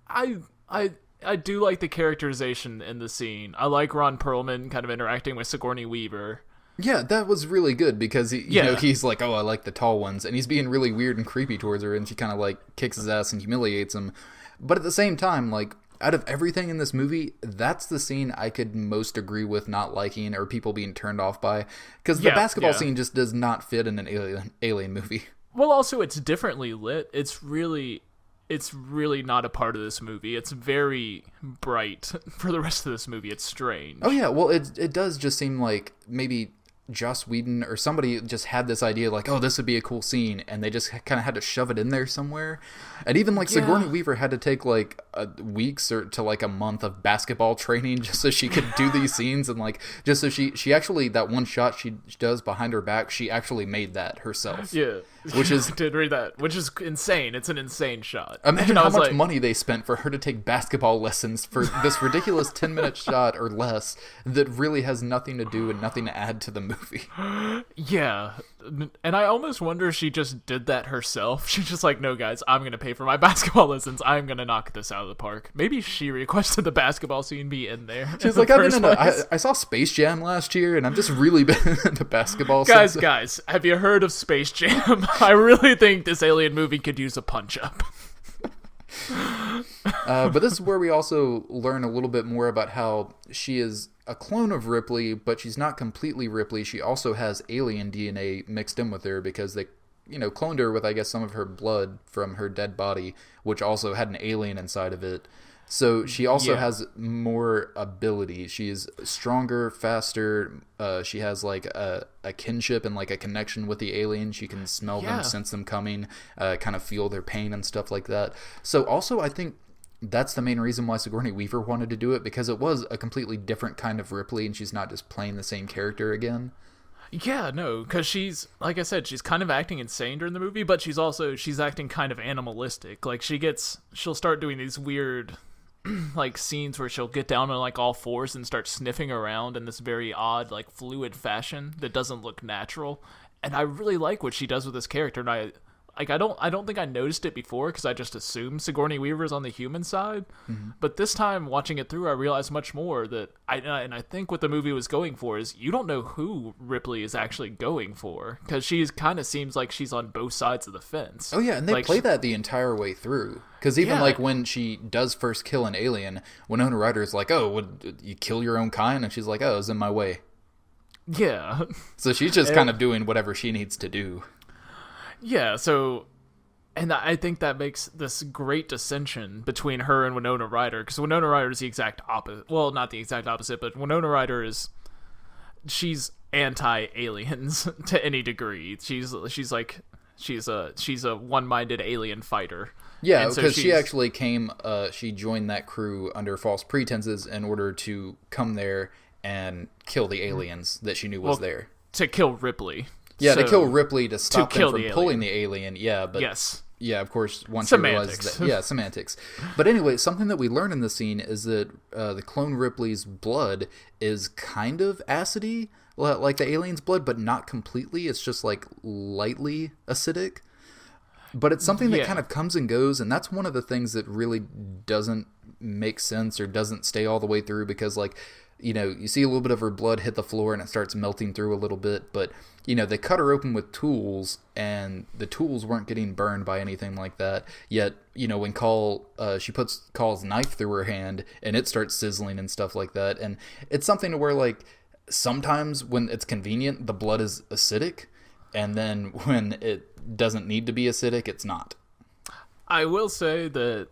I do like the characterization in the scene. I like Ron Perlman kind of interacting with Sigourney Weaver. Yeah, that was really good, because he's like, oh, I like the tall ones, and he's being really weird and creepy towards her, and she kind of like kicks his ass and humiliates him. But at the same time, like, out of everything in this movie, that's the scene I could most agree with not liking or people being turned off by, because the basketball scene just does not fit in an alien movie. Well, also it's differently lit. It's really not a part of this movie. It's very bright for the rest of this movie. It's strange. Oh yeah, well it does just seem like maybe Joss Whedon or somebody just had this idea like, oh, this would be a cool scene, and they just kind of had to shove it in there somewhere. And even like Sigourney Weaver had to take like weeks or to like a month of basketball training just so she could do these scenes, and like just so she actually, that one shot she does behind her back, she actually made that herself. Yeah. Which is I did read that, which is insane. It's an insane shot. Imagine how much money they spent for her to take basketball lessons for this ridiculous 10-minute shot or less that really has nothing to do and nothing to add to the movie. Yeah, and I almost wonder if she just did that herself. She's just like, no, guys, I'm going to pay for my basketball lessons. I'm going to knock this out of the park. Maybe she requested the basketball scene be in there. She's like, I saw Space Jam last year, and I'm just really big into basketball. Guys, have you heard of Space Jam? I really think this alien movie could use a punch-up. But this is where we also learn a little bit more about how she is a clone of Ripley, but she's not completely Ripley. She also has alien DNA mixed in with her because they, cloned her with, I guess, some of her blood from her dead body, which also had an alien inside of it. So she also has more ability. She's stronger, faster. She has like a kinship and like a connection with the alien. She can smell them, sense them coming, kind of feel their pain and stuff like that. So also I think that's the main reason why Sigourney Weaver wanted to do it, because it was a completely different kind of Ripley and she's not just playing the same character again. Yeah, no, because she's, like I said, she's kind of acting insane during the movie, but she's acting kind of animalistic. Like she'll start doing these weird like scenes where she'll get down on like all fours and start sniffing around in this very odd like fluid fashion that doesn't look natural. And I really like what she does with this character, and I don't think I noticed it before because I just assumed Sigourney Weaver's on the human side. Mm-hmm. But this time watching it through, I realized much more that I think what the movie was going for is you don't know who Ripley is actually going for, because she kind of seems like she's on both sides of the fence. Oh yeah, and they play that the entire way through. Because even like when she does first kill an alien, Winona Ryder's like, "Oh, would you kill your own kind?" And she's like, "Oh, it's in my way." Yeah. So she's just kind of doing whatever she needs to do. Yeah, so, and I think that makes this great dissension between her and Winona Ryder, because Winona Ryder is the exact opposite. Well, not the exact opposite, but Winona Ryder she's anti-aliens to any degree. She's a one-minded alien fighter. Yeah, because she actually she joined that crew under false pretenses in order to come there and kill the aliens that she knew was there. To kill Ripley. Yeah, to kill Ripley to stop them from pulling the alien. Yeah, but yes. Yeah, of course, once you realize that. Yeah, semantics. But anyway, something that we learn in this scene is that the clone Ripley's blood is kind of acidy, like the alien's blood, but not completely. It's just like lightly acidic. But it's something that kind of comes and goes, and that's one of the things that really doesn't make sense or doesn't stay all the way through, because like, you see a little bit of her blood hit the floor and it starts melting through a little bit, but they cut her open with tools and the tools weren't getting burned by anything like that. Yet, when she puts Call's knife through her hand and it starts sizzling and stuff like that. And it's something to where like sometimes when it's convenient, the blood is acidic, and then when it doesn't need to be acidic, it's not. I will say that,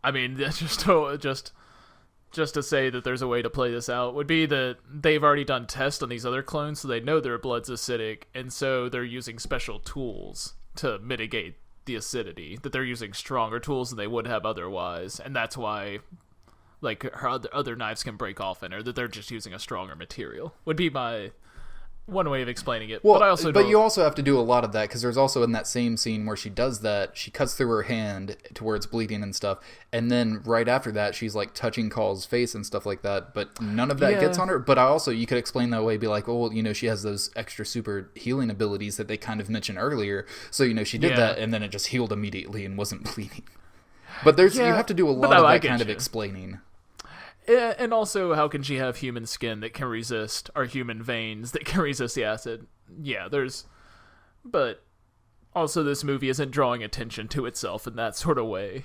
I mean, just to say that there's a way to play this out would be that they've already done tests on these other clones, so they know their blood's acidic, and so they're using special tools to mitigate the acidity, that they're using stronger tools than they would have otherwise, and that's why like her other knives can break off in her, that they're just using a stronger material, would be my one way of explaining it. Well, but you also have to do a lot of that, because there's also in that same scene where she does that, she cuts through her hand to where it's bleeding and stuff, and then right after that she's like touching Call's face and stuff like that, but none of that gets on her. But you could explain that way, be like, oh, she has those extra super healing abilities that they kind of mentioned earlier, so she did that and then it just healed immediately and wasn't bleeding. But you have to do a lot of that kind of explaining. And also, how can she have human skin that can resist, or human veins that can resist the acid? Yeah, but also this movie isn't drawing attention to itself in that sort of way.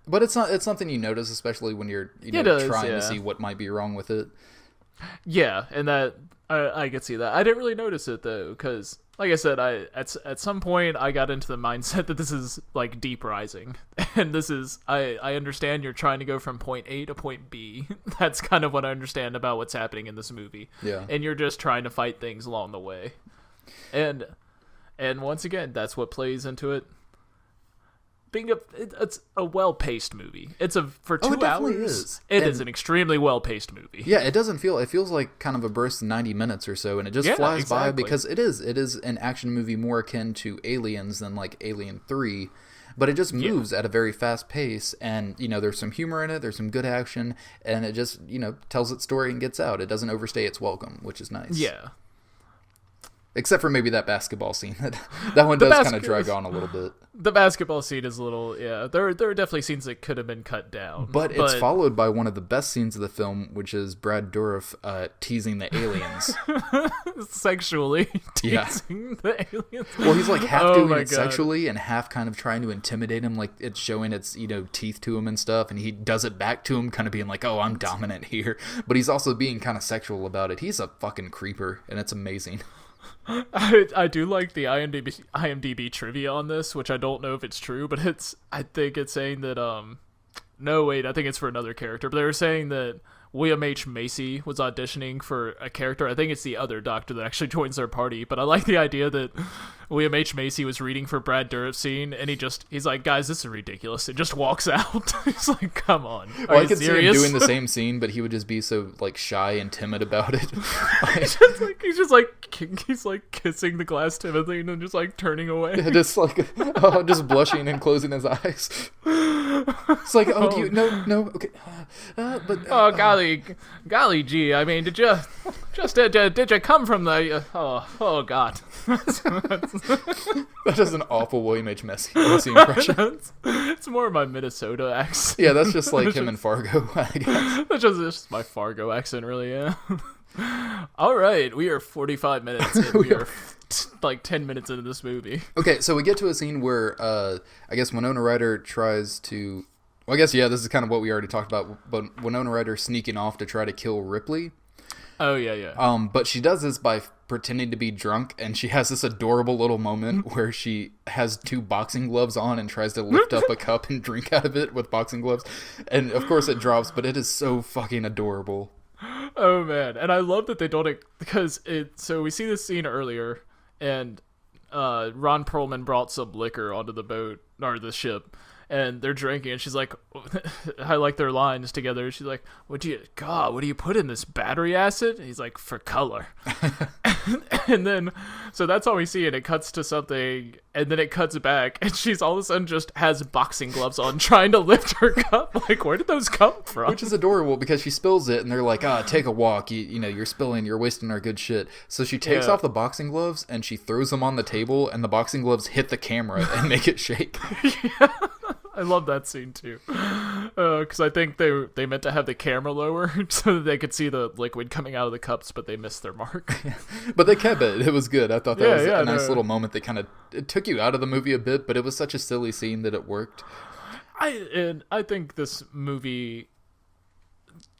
But it's something you notice, especially when you're trying to see what might be wrong with it. Yeah, and that I could see that. I didn't really notice it though, because like I said, at some point I got into the mindset that this is like Deep Rising, and this is I understand you're trying to go from point A to point B. That's kind of what I understand about what's happening in this movie. Yeah, and you're just trying to fight things along the way, and once again, that's what plays into it. It's a well-paced movie. For 2 hours. It is an extremely well-paced movie. Yeah, it feels like kind of a burst of 90 minutes or so, and it just flies by, because it is an action movie more akin to Aliens than like Alien 3, but it just moves at a very fast pace, and there's some humor in it, there's some good action, and it just tells its story and gets out. It doesn't overstay its welcome, which is nice. Yeah. Except for maybe that basketball scene. That one does kind of drag on a little bit. The basketball scene is a little, yeah. There are definitely scenes that could have been cut down. But it's followed by one of the best scenes of the film, which is Brad Dourif teasing the aliens. Sexually teasing the aliens. Well, he's like half doing it sexually and half kind of trying to intimidate him, like it's showing its, teeth to him and stuff, and he does it back to him, kind of being like, oh, I'm dominant here. But he's also being kind of sexual about it. He's a fucking creeper, and it's amazing. I do like the IMDb trivia on this, which I don't know if it's true, but I think it's saying that no wait, I think it's for another character, but they were saying that William H. Macy was auditioning for a character. I think it's the other doctor that actually joins their party, but I like the idea that William H. Macy was reading for Brad Dourif's scene, and he's like, guys, this is ridiculous. It just walks out. He's like, come on. Well, I could see him doing the same scene, but he would just be so like shy and timid about it. he's like kissing the glass Timothy and then just like turning away. Yeah, just like just blushing and closing his eyes. It's like, oh, do you no, okay, golly gee, I mean, did you come from the oh god. That is an awful William H. Macy impression. It's more of my Minnesota accent. Yeah, that's just like him in Fargo, I guess. That's just my Fargo accent, really, yeah. All right, we are 45 minutes in. We are like 10 minutes into this movie. Okay, so we get to a scene where I guess Winona Ryder tries to... Well, I guess, yeah, this is kind of what we already talked about, but Winona Ryder sneaking off to try to kill Ripley. Oh, yeah. But she does this by pretending to be drunk, and she has this adorable little moment where she has 2 boxing gloves on and tries to lift up a cup and drink out of it with boxing gloves. And, of course, it drops, but it is so fucking adorable. Oh, man. And I love that they don't... Because so we see this scene earlier, and Ron Perlman brought some liquor onto the boat, or the ship, and they're drinking, and she's like, I like their lines together. She's like, what do you put in this, battery acid? And he's like, for color. And then, so that's all we see, and it cuts to something, and then it cuts back, and she's all of a sudden just has boxing gloves on, trying to lift her cup. Like, where did those come from? Which is adorable, because she spills it, and they're like, take a walk, you're wasting our good shit. So she takes off the boxing gloves, and she throws them on the table, and the boxing gloves hit the camera and make it shake. Yeah. I love that scene too, because I think they meant to have the camera lower so that they could see the liquid coming out of the cups, but they missed their mark. Yeah. But they kept it. It was good. I thought that was a nice little moment that kind of it took you out of the movie a bit, but it was such a silly scene that it worked. I think this movie,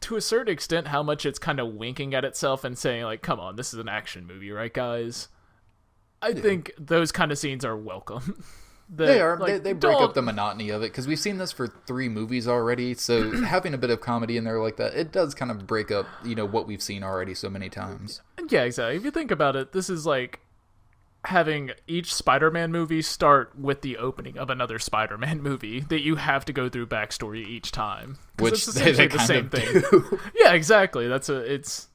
to a certain extent, how much it's kind of winking at itself and saying like, "Come on, this is an action movie, right, guys?" I think those kind of scenes are welcome. They are. Like, they break up the monotony of it, because we've seen this for 3 movies already, so having a bit of comedy in there like that, it does kind of break up, what we've seen already so many times. Yeah, exactly. If you think about it, this is like having each Spider-Man movie start with the opening of another Spider-Man movie that you have to go through backstory each time. Which it's essentially the same thing. Yeah, exactly. It's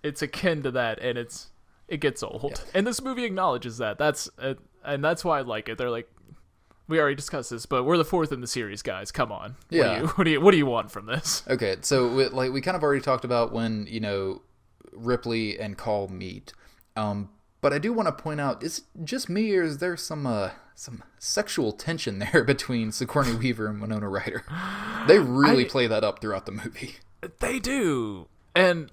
akin to that, and it gets old. Yeah. And this movie acknowledges that. And that's why I like it. They're like, we already discussed this, but we're the 4th in the series, guys. Come on. Yeah. What do you want from this? Okay, so we kind of already talked about when Ripley and Call meet, but I do want to point out: is it just me, or is there some sexual tension there between Sigourney Weaver and Winona Ryder? They really play that up throughout the movie. They do, and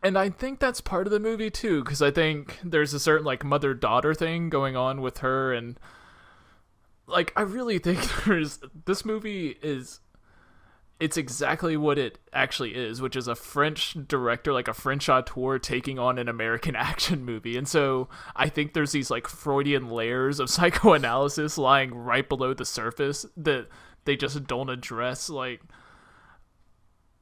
I think that's part of the movie too, because I think there's a certain like mother-daughter thing going on with her, and like I really think this movie it's exactly what it actually is, which is a French director, like a French auteur taking on an American action movie. And so I think there's these like Freudian layers of psychoanalysis lying right below the surface that they just don't address. Like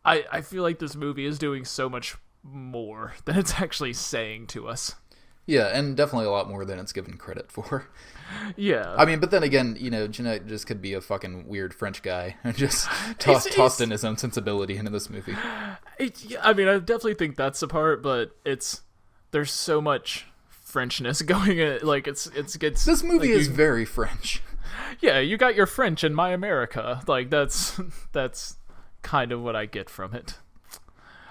I feel like this movie is doing so much more than it's actually saying to us. Yeah, and definitely a lot more than it's given credit for. Yeah. I mean, but then again, Jeanette just could be a fucking weird French guy and just tossed in his own sensibility into this movie. I mean, I definitely think that's the part, but there's so much Frenchness going in. Like, it's this movie is very French. Yeah, you got your French in My America. Like, that's kind of what I get from it.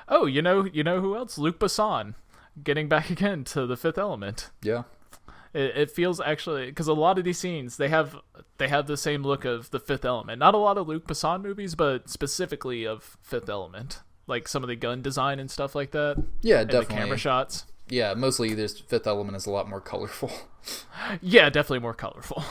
Oh, you know who else? Luc Besson. getting back again to the Fifth Element. Yeah. It feels actually, because a lot of these scenes they have the same look of the Fifth Element. Not a lot of Luc Besson movies, but specifically of Fifth Element, like some of the gun design and stuff like that. Yeah, and definitely. The camera shots. Yeah, mostly this Fifth Element is a lot more colorful. Yeah, definitely more colorful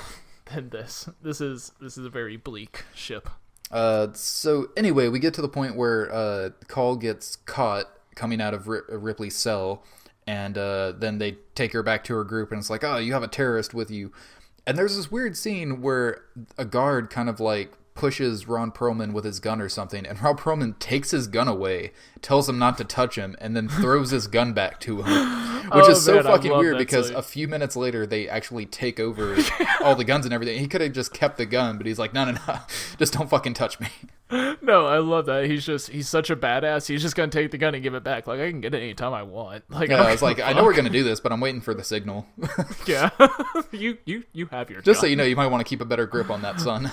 than this. This is a very bleak ship. So anyway, we get to the point where Call gets caught coming out of Ripley's cell. And then they take her back to her group, and it's like, oh, you have a terrorist with you. And there's this weird scene where a guard kind of like pushes Ron Perlman with his gun or something, and Ron Perlman takes his gun away, tells him not to touch him, and then throws his gun back to him. Which is so fucking weird because a few minutes later they actually take over all the guns and everything. He could have just kept the gun, but he's like, no, just don't fucking touch me. No, I love that. He's such a badass. He's just gonna take the gun and give it back. Like, I can get it anytime I want. Like, yeah, I was like, I know we're gonna do this, but I'm waiting for the signal. Yeah, you have your just gun. So you know, you might want to keep a better grip on that, son.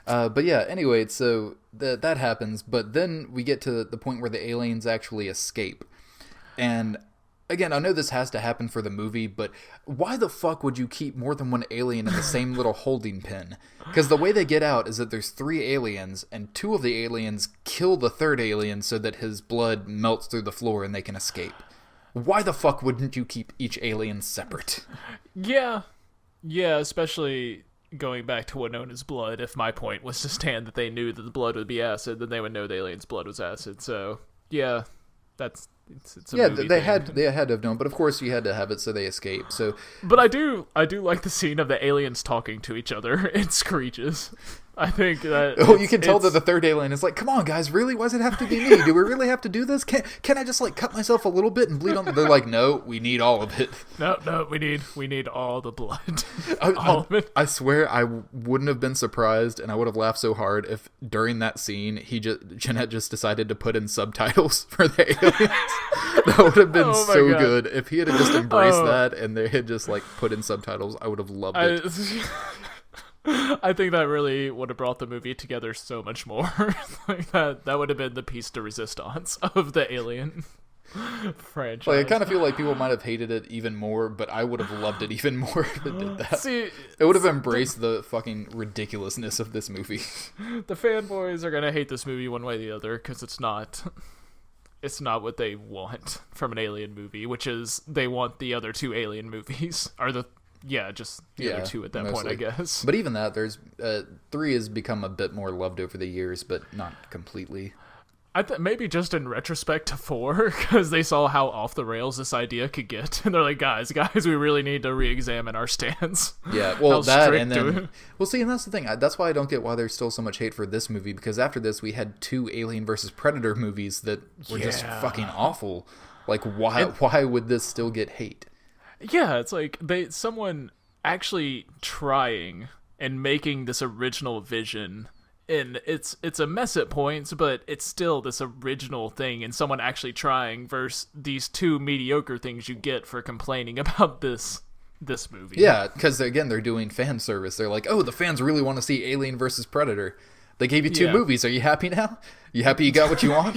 But yeah, anyway, so that happens, but then we get to the point where the aliens actually escape. And again, I know this has to happen for the movie, but why the fuck would you keep more than one alien in the same little holding pen? Because the way they get out is that there's 3 aliens, and 2 of the aliens kill the 3rd alien so that his blood melts through the floor and they can escape. Why the fuck wouldn't you keep each alien separate? Yeah, especially going back to what known as blood. If my point was to stand that they knew that the blood would be acid, then they would know the alien's blood was acid. So yeah, it's a yeah, movie they thing. had to have known, but of course you had to have it so they escape. So, but I do like the scene of the aliens talking to each other in screeches. I think that you can tell that the 3rd alien is like, come on guys, really? Why does it have to be me? Do we really have to do this? Can I just like cut myself a little bit and bleed on? They're like, no, we need all of it. No, we need all the blood. All of it. I swear I wouldn't have been surprised, and I would have laughed so hard if during that scene Jeanette just decided to put in subtitles for the aliens. That would have been so God. Good if he had just embraced that and they had just like put in subtitles. I would have loved it. I think that really would have brought the movie together so much more. Like that would have been the piece de resistance of the Alien franchise. Like, I kind of feel like people might have hated it even more, but I would have loved it even more if it did that. See, it would have embraced the fucking ridiculousness of this movie. The fanboys are gonna hate this movie one way or the other because it's not what they want from an Alien movie, which is they want the other 2 Alien movies just the other 2 at that mostly. point, I guess. But even that, there's 3 has become a bit more loved over the years, but not completely. Maybe just in retrospect to 4, because they saw how off the rails this idea could get, and they're like, guys, we really need to re-examine our stance. Yeah, well, that and then, well, see, and that's the thing. That's why I don't get why there's still so much hate for this movie, because after this we had 2 Alien versus Predator movies that were just fucking awful. Like, why would this still get hate? Yeah, it's like someone actually trying and making this original vision, and it's a mess at points, but it's still this original thing, and someone actually trying versus these 2 mediocre things you get for complaining about this movie. Yeah, because again, they're doing fan service. They're like, oh, the fans really want to see Alien versus Predator. They gave you 2 movies. Are you happy now? You happy you got what you want?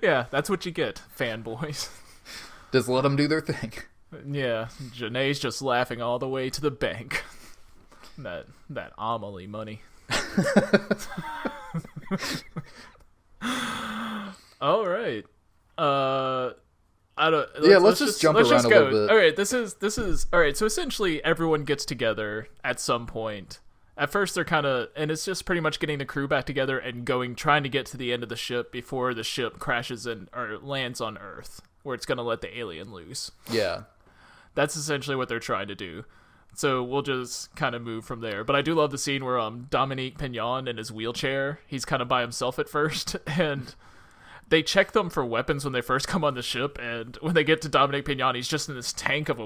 Yeah, that's what you get, fanboys. Just let them do their thing. Yeah, Janae's just laughing all the way to the bank. That Amelie money. All right. Let's just jump around a little bit. All right, this is all right. So essentially, everyone gets together at some point. At first, they're kind of, and it's just pretty much getting the crew back together and trying to get to the end of the ship before the ship crashes or lands on Earth, where it's going to let the alien loose. Yeah. That's essentially what they're trying to do. So we'll just kind of move from there. But I do love the scene where Dominique Pignon in his wheelchair, he's kind of by himself at first, and they check them for weapons when they first come on the ship, and when they get to Dominique Pignon, he's just in this tank of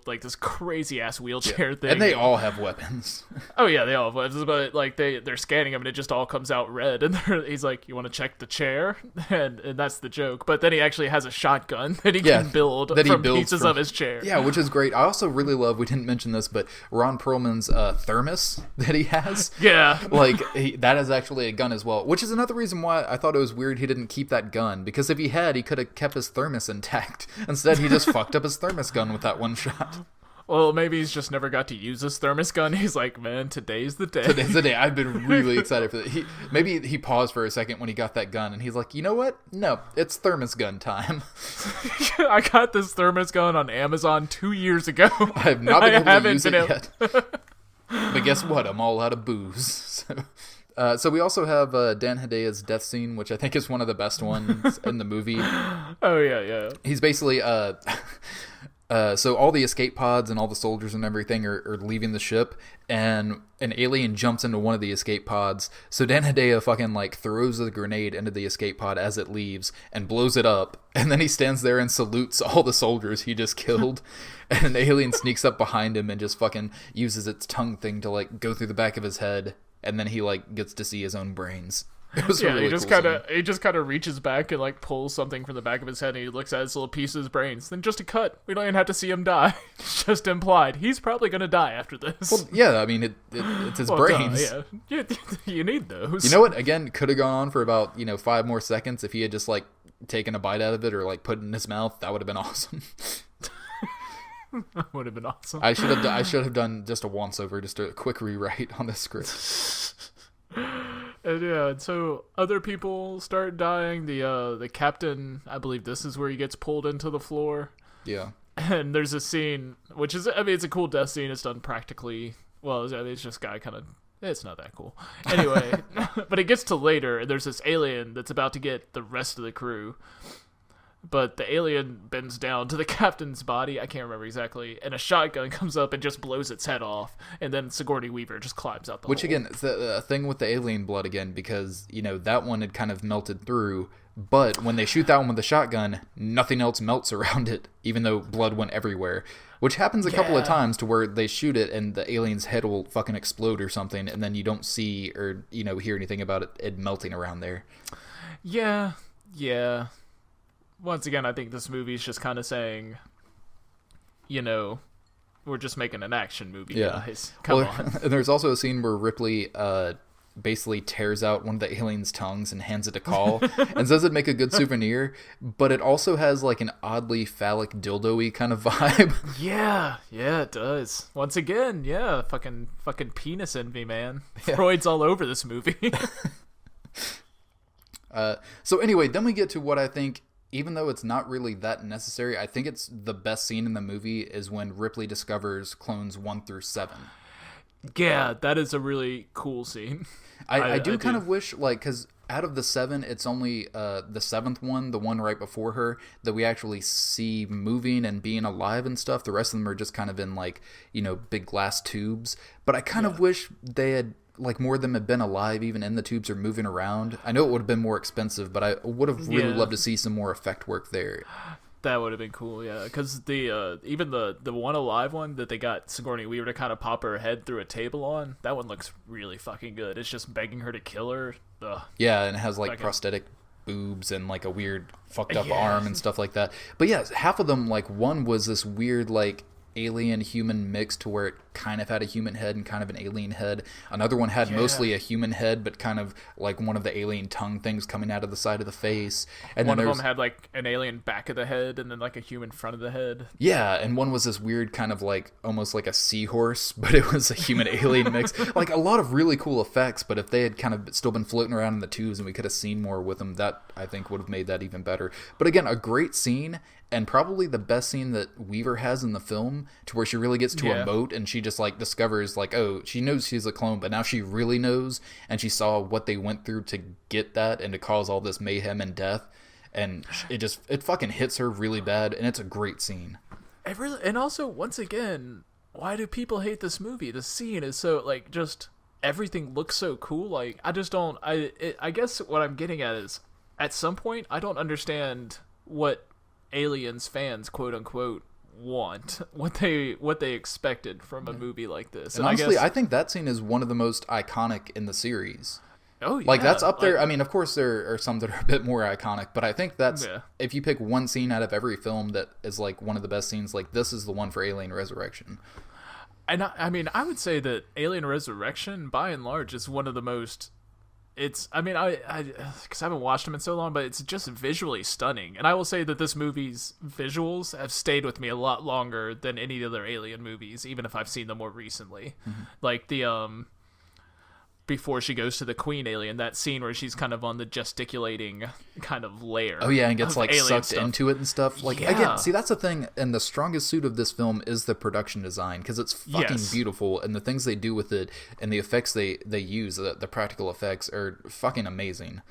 this crazy-ass wheelchair thing. And they all have weapons. Oh, yeah, they all have weapons, but, like, they're scanning him, and it just all comes out red, and he's like, you want to check the chair? And that's the joke. But then he actually has a shotgun that he can build from pieces of his chair. Yeah, which is great. I also really love, we didn't mention this, but Ron Perlman's thermos that he has. Yeah. Like, that is actually a gun as well, which is another reason why I thought it was weird he didn't keep that that gun, because if he had, he could have kept his thermos intact. Instead, he just fucked up his thermos gun with that one shot. Well, maybe he's just never got to use his thermos gun. He's like, man, today's the day. Today's the day. I've been really excited for that. Maybe he paused for a second when he got that gun, and he's like, you know what? No, it's thermos gun time. I got this thermos gun on Amazon 2 years ago. I have not been able to use it yet. But guess what? I'm all out of booze. So we also have Dan Hedaya's death scene, which I think is one of the best ones in the movie. Oh, yeah. He's basically... so all the escape pods and all the soldiers and everything are leaving the ship, and an alien jumps into one of the escape pods. So Dan Hedaya fucking like throws the grenade into the escape pod as it leaves and blows it up. And then he stands there and salutes all the soldiers he just killed. And an alien sneaks up behind him and just fucking uses its tongue thing to like go through the back of his head. And then he like gets to see his own brains. It was really he just kind of reaches back and like pulls something from the back of his head, and he looks at his little piece of his brains. Then just a cut. We don't even have to see him die. It's just implied. He's probably gonna die after this. Well, yeah, I mean it's his brains. Yeah, you need those. You know what? Again, could have gone on for about 5 more seconds if he had just like taken a bite out of it or like put it in his mouth. That would have been awesome. That would have been awesome. I should have done just a once over, just a quick rewrite on the script. And so other people start dying. The captain, I believe this is where he gets pulled into the floor. Yeah. And there's a scene, which is, I mean, it's a cool death scene. It's done practically, well, it's just guy kind of, it's not that cool. Anyway, but it gets to later, and there's this alien that's about to get the rest of the crew. But the alien bends down to the captain's body, I can't remember exactly, and a shotgun comes up and just blows its head off, and then Sigourney Weaver just climbs out the hole. Which, again, it's a thing with the alien blood again, because, that one had kind of melted through, but when they shoot that one with the shotgun, nothing else melts around it, even though blood went everywhere. Which happens a couple of times to where they shoot it and the alien's head will fucking explode or something, and then you don't see or, hear anything about it melting around there. Yeah. Once again, I think this movie's just kind of saying, we're just making an action movie, guys. Come on. And there's also a scene where Ripley basically tears out one of the alien's tongues and hands it to Call and says it'd make a good souvenir, but it also has like an oddly phallic dildo-y kind of vibe. Yeah, it does. Once again, fucking penis envy, man. Yeah. Freud's all over this movie. So anyway, then we get to what I think, even though it's not really that necessary, I think it's the best scene in the movie is when Ripley discovers clones 1 through 7. Yeah, that is a really cool scene. I do kind of wish, because out of the 7, it's only the 7th one, the one right before her, that we actually see moving and being alive and stuff. The rest of them are just kind of in, big glass tubes. But I kind of wish they had, more of them had been alive even in the tubes or moving around. I know it would have been more expensive, but I would have really loved to see some more effect work there. That would have been cool, yeah. Because even the one alive one that they got Sigourney Weaver to kind of pop her head through a table on, that one looks really fucking good. It's just begging her to kill her. Ugh. Yeah, and it has prosthetic boobs and a weird fucked up arm and stuff like that. But yeah, half of them, one was this weird alien human mix to where it kind of had a human head and kind of an alien head. Another one had mostly a human head, but kind of one of the alien tongue things coming out of the side of the face. And one of them had an alien back of the head and then a human front of the head. Yeah, and one was this weird kind of almost like a seahorse, but it was a human alien mix. A lot of really cool effects, but if they had kind of still been floating around in the tubes and we could have seen more with them, that I think would have made that even better. But again, a great scene. And probably the best scene that Weaver has in the film, to where she really gets to emote and she just discovers she knows she's a clone, but now she really knows, and she saw what they went through to get that and to cause all this mayhem and death, and it fucking hits her really bad, and it's a great scene. And also, once again, why do people hate this movie? The scene is so just everything looks so cool. I just don't. I guess what I'm getting at is, at some point, I don't understand what Aliens fans, quote unquote, want, what they expected from a movie like this. And honestly, I think that scene is one of the most iconic in the series. Oh yeah, that's up there. I mean, of course there are some that are a bit more iconic, but I think that's if you pick one scene out of every film that is one of the best scenes, this is the one for Alien Resurrection. And I mean, I would say that Alien Resurrection, by and large, is one of the most it's, I mean, because I haven't watched them in so long, but it's just visually stunning. And I will say that this movie's visuals have stayed with me a lot longer than any other Alien movies, even if I've seen them more recently. Like the before she goes to the Queen alien, that scene where she's kind of on the gesticulating kind of layer. Oh yeah, and gets like sucked stuff. into it and stuff. Like again, see, that's the thing, and the strongest suit of this film is the production design, because it's fucking beautiful, and the things they do with it and the effects they use, the practical effects are fucking amazing.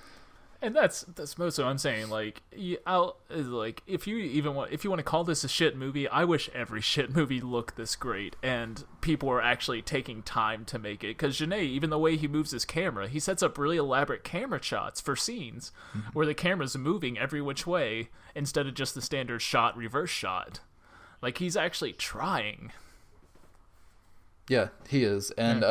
And that's most of what I'm saying. Like, if you want to call this a shit movie, I wish every shit movie looked this great, and people were actually taking time to make it. Because Janae, even the way he moves his camera, he sets up really elaborate camera shots for scenes where the camera's moving every which way instead of just the standard shot reverse shot. Like, he's actually trying. Yeah, he is, and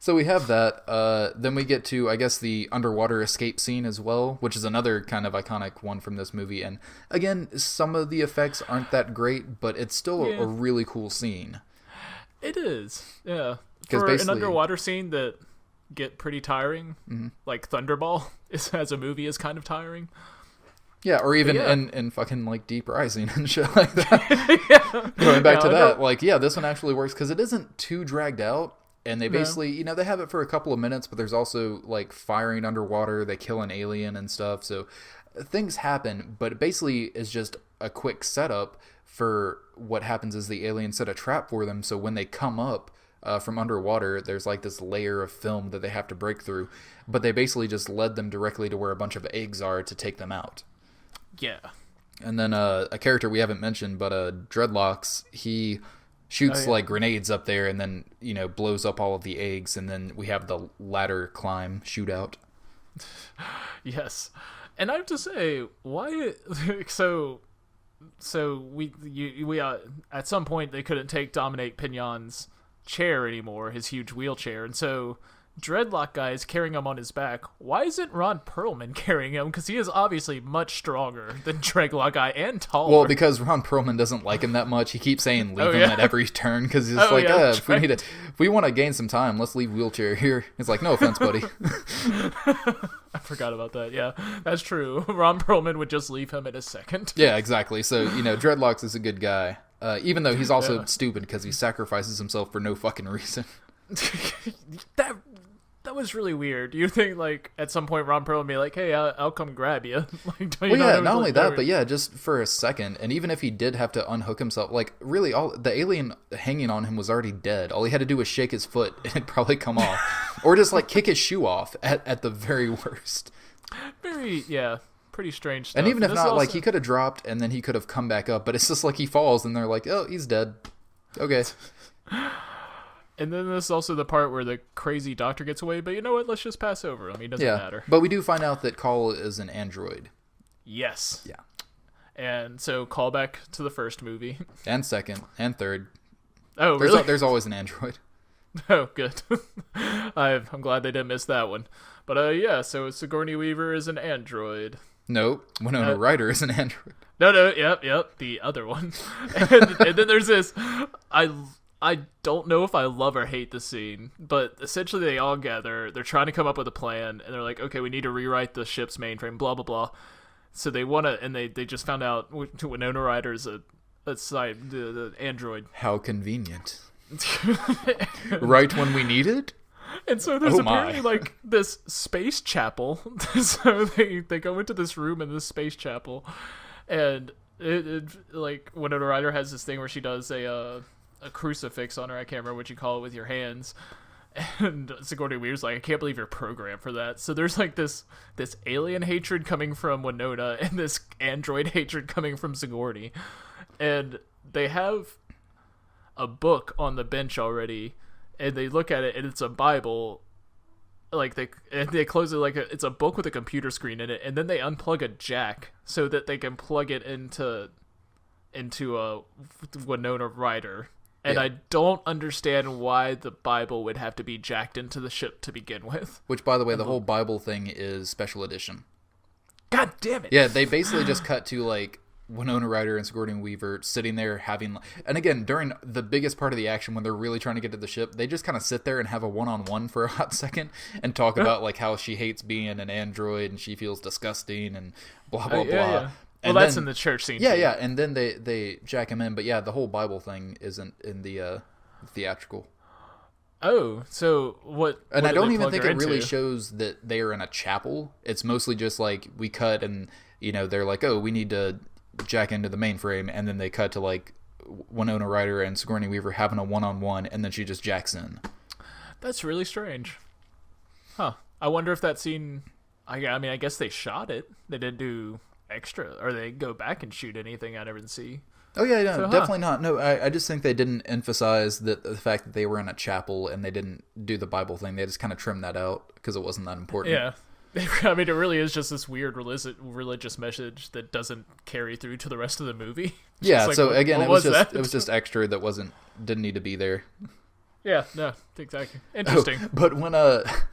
So we have that. Then we get to, I guess, the underwater escape scene as well, which is another kind of iconic one from this movie. And again, some of the effects aren't that great, but it's still a really cool scene. It is, yeah. For an underwater scene that get pretty tiring, like Thunderball as a movie is kind of tiring. Yeah, or even in fucking like Deep Rising and shit like that. Going back to that, like, yeah, this one actually works because it isn't too dragged out. And they basically, they have it for a couple of minutes, but there's also, like, firing underwater. They kill an alien and stuff. So things happen, but it basically is just a quick setup for what happens is the aliens set a trap for them. So when they come up from underwater, there's, like, this layer of film that they have to break through. But they basically just led them directly to where a bunch of eggs are to take them out. Yeah. And then a character we haven't mentioned, but Dreadlocks, he shoots like grenades up there and then, blows up all of the eggs, and then we have the ladder climb shootout. Yes. And I have to say, why so we at some point they couldn't take Dominic Pignon's chair anymore, his huge wheelchair, and so Dreadlock guy is carrying him on his back. Why isn't Ron Perlman carrying him? Because he is obviously much stronger than Dreadlock guy and taller. Well, because Ron Perlman doesn't like him that much. He keeps saying leave him at every turn because he's like, if we want to gain some time, let's leave wheelchair here. He's like, no offense, buddy. I forgot about that. Yeah, that's true. Ron Perlman would just leave him in a second. Yeah, exactly. So, Dreadlocks is a good guy. Even though he's also stupid because he sacrifices himself for no fucking reason. That was really weird. You think, like, at some point Ron Perlman would be like, hey, I'll come grab you. Not only that, but yeah, just for a second. And even if he did have to unhook himself, like, really, all the alien hanging on him was already dead. All he had to do was shake his foot and it'd probably come off. Or just, like, kick his shoe off at the very worst. Pretty strange stuff. And even if not, like, he could have dropped and then he could have come back up. But it's just like he falls and they're like, oh, he's dead. Okay. And then there's also the part where the crazy doctor gets away, but you know what? Let's just pass over him. He doesn't matter. But we do find out that Call is an android. Yes. Yeah. And so callback to the first movie. And second. And third. Oh, really? There's always an android. Oh, good. I'm glad they didn't miss that one. But so Sigourney Weaver is an android. No, Winona Ryder is an android. No, yep, the other one. and then there's this... I don't know if I love or hate the scene, but essentially they all gather. They're trying to come up with a plan, and they're like, okay, we need to rewrite the ship's mainframe, blah, blah, blah. So they want to, and they just found out Winona Ryder's the android. How convenient. Right when we need it? And so there's apparently like this space chapel. So they go into this room in this space chapel, and it like Winona Ryder has this thing where she does a crucifix on her. I can't remember what you call it with your hands. And Sigourney Weaver's like, I can't believe you're programmed for that. So there's like this alien hatred coming from Winona and this android hatred coming from Sigourney. And they have a book on the bench already, and they look at it and it's a Bible. Like they close it like it's a book with a computer screen in it, and then they unplug a jack so that they can plug it into a Winona Ryder. And I don't understand why the Bible would have to be jacked into the ship to begin with. Which, by the way, the whole Bible thing is special edition. God damn it. Yeah, they basically just cut to, like, Winona Ryder and Sigourney Weaver sitting there having, and again, during the biggest part of the action when they're really trying to get to the ship, they just kind of sit there and have a one-on-one for a hot second and talk about like how she hates being an android and she feels disgusting and blah blah blah. Yeah. Well, that's in the church scene. Yeah, too. yeah, and then they jack him in, but yeah, the whole Bible thing isn't in the theatrical. Oh, so what? And what I did don't they even plug think her it really into? shows that they are in a chapel. It's mostly just like we cut and they're like, oh, we need to jack into the mainframe, and then they cut to like Winona Ryder and Sigourney Weaver having a one-on-one, and then she just jacks in. That's really strange. Huh. I wonder if that scene. I mean, I guess they shot it. They didn't do extra, or they go back and shoot anything I never see. Oh yeah, no, So, definitely not. No, I just think they didn't emphasize the fact that they were in a chapel and they didn't do the Bible thing. They just kind of trimmed that out because it wasn't that important. Yeah. I mean, it really is just this weird religious message that doesn't carry through to the rest of the movie. Yeah. Like, So again, it was that? just extra that didn't need to be there. Yeah. No. Exactly. Interesting. Oh, but when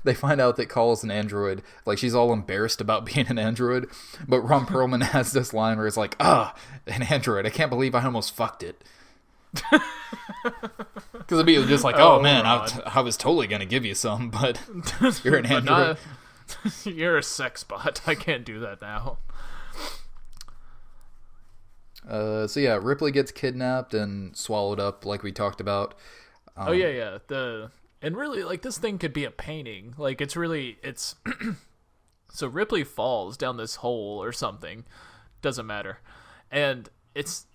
they find out that Call is an android, like she's all embarrassed about being an android. But Ron Perlman has this line where it's like, an android. I can't believe I almost fucked it. Because it'd be just like, oh man, I was totally gonna give you some, but you're an android. You're a sex bot. I can't do that now. So yeah, Ripley gets kidnapped and swallowed up, like we talked about. Oh yeah. And really, like, this thing could be a painting. Like, it's so Ripley falls down this hole or something. Doesn't matter. And it's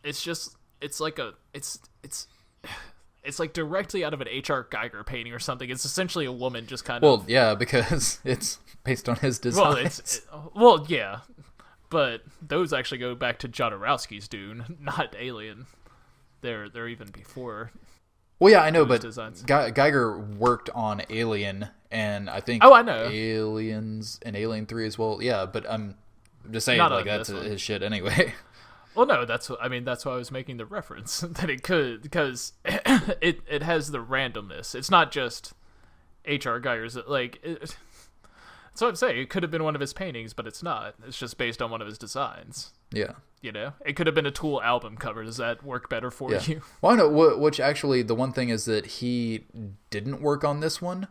like directly out of an H.R. Geiger painting or something. It's essentially a woman just kind of. Well, yeah, because it's based on his design. Well, yeah, but those actually go back to Jodorowsky's Dune, not Alien. They're even before. Well, yeah, I know, but designs. Geiger worked on Alien, and I think I know. Aliens and Alien 3 as well. Yeah, but I'm just saying, Not like, on that's this one. his shit anyway. Well, no, that's why I was making the reference that it could, because it has the randomness. It's not just H.R. Geiger's, like, that's what I'm saying. It could have been one of his paintings, but it's not. It's just based on one of his designs. Yeah. It could have been a Tool album cover. Does that work better for you? Well, I know, which actually, the one thing is that he didn't work on this one.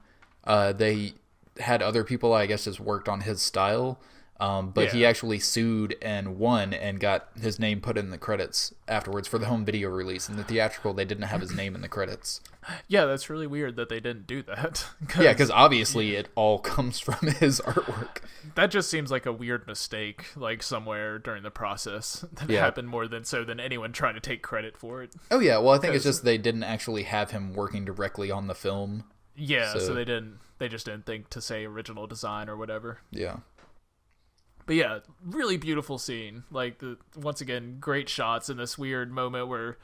They had other people, I guess, just worked on his style. But he actually sued and won and got his name put in the credits afterwards for the home video release. In the theatrical, they didn't have his name in the credits. Yeah, that's really weird that they didn't do that. Yeah, because obviously it all comes from his artwork. That just seems like a weird mistake, like somewhere during the process that happened more than anyone trying to take credit for it. Oh yeah, well I think it's just they didn't actually have him working directly on the film. Yeah, so they just didn't think to say original design or whatever. Yeah. But yeah, really beautiful scene. Like, once again, great shots in this weird moment where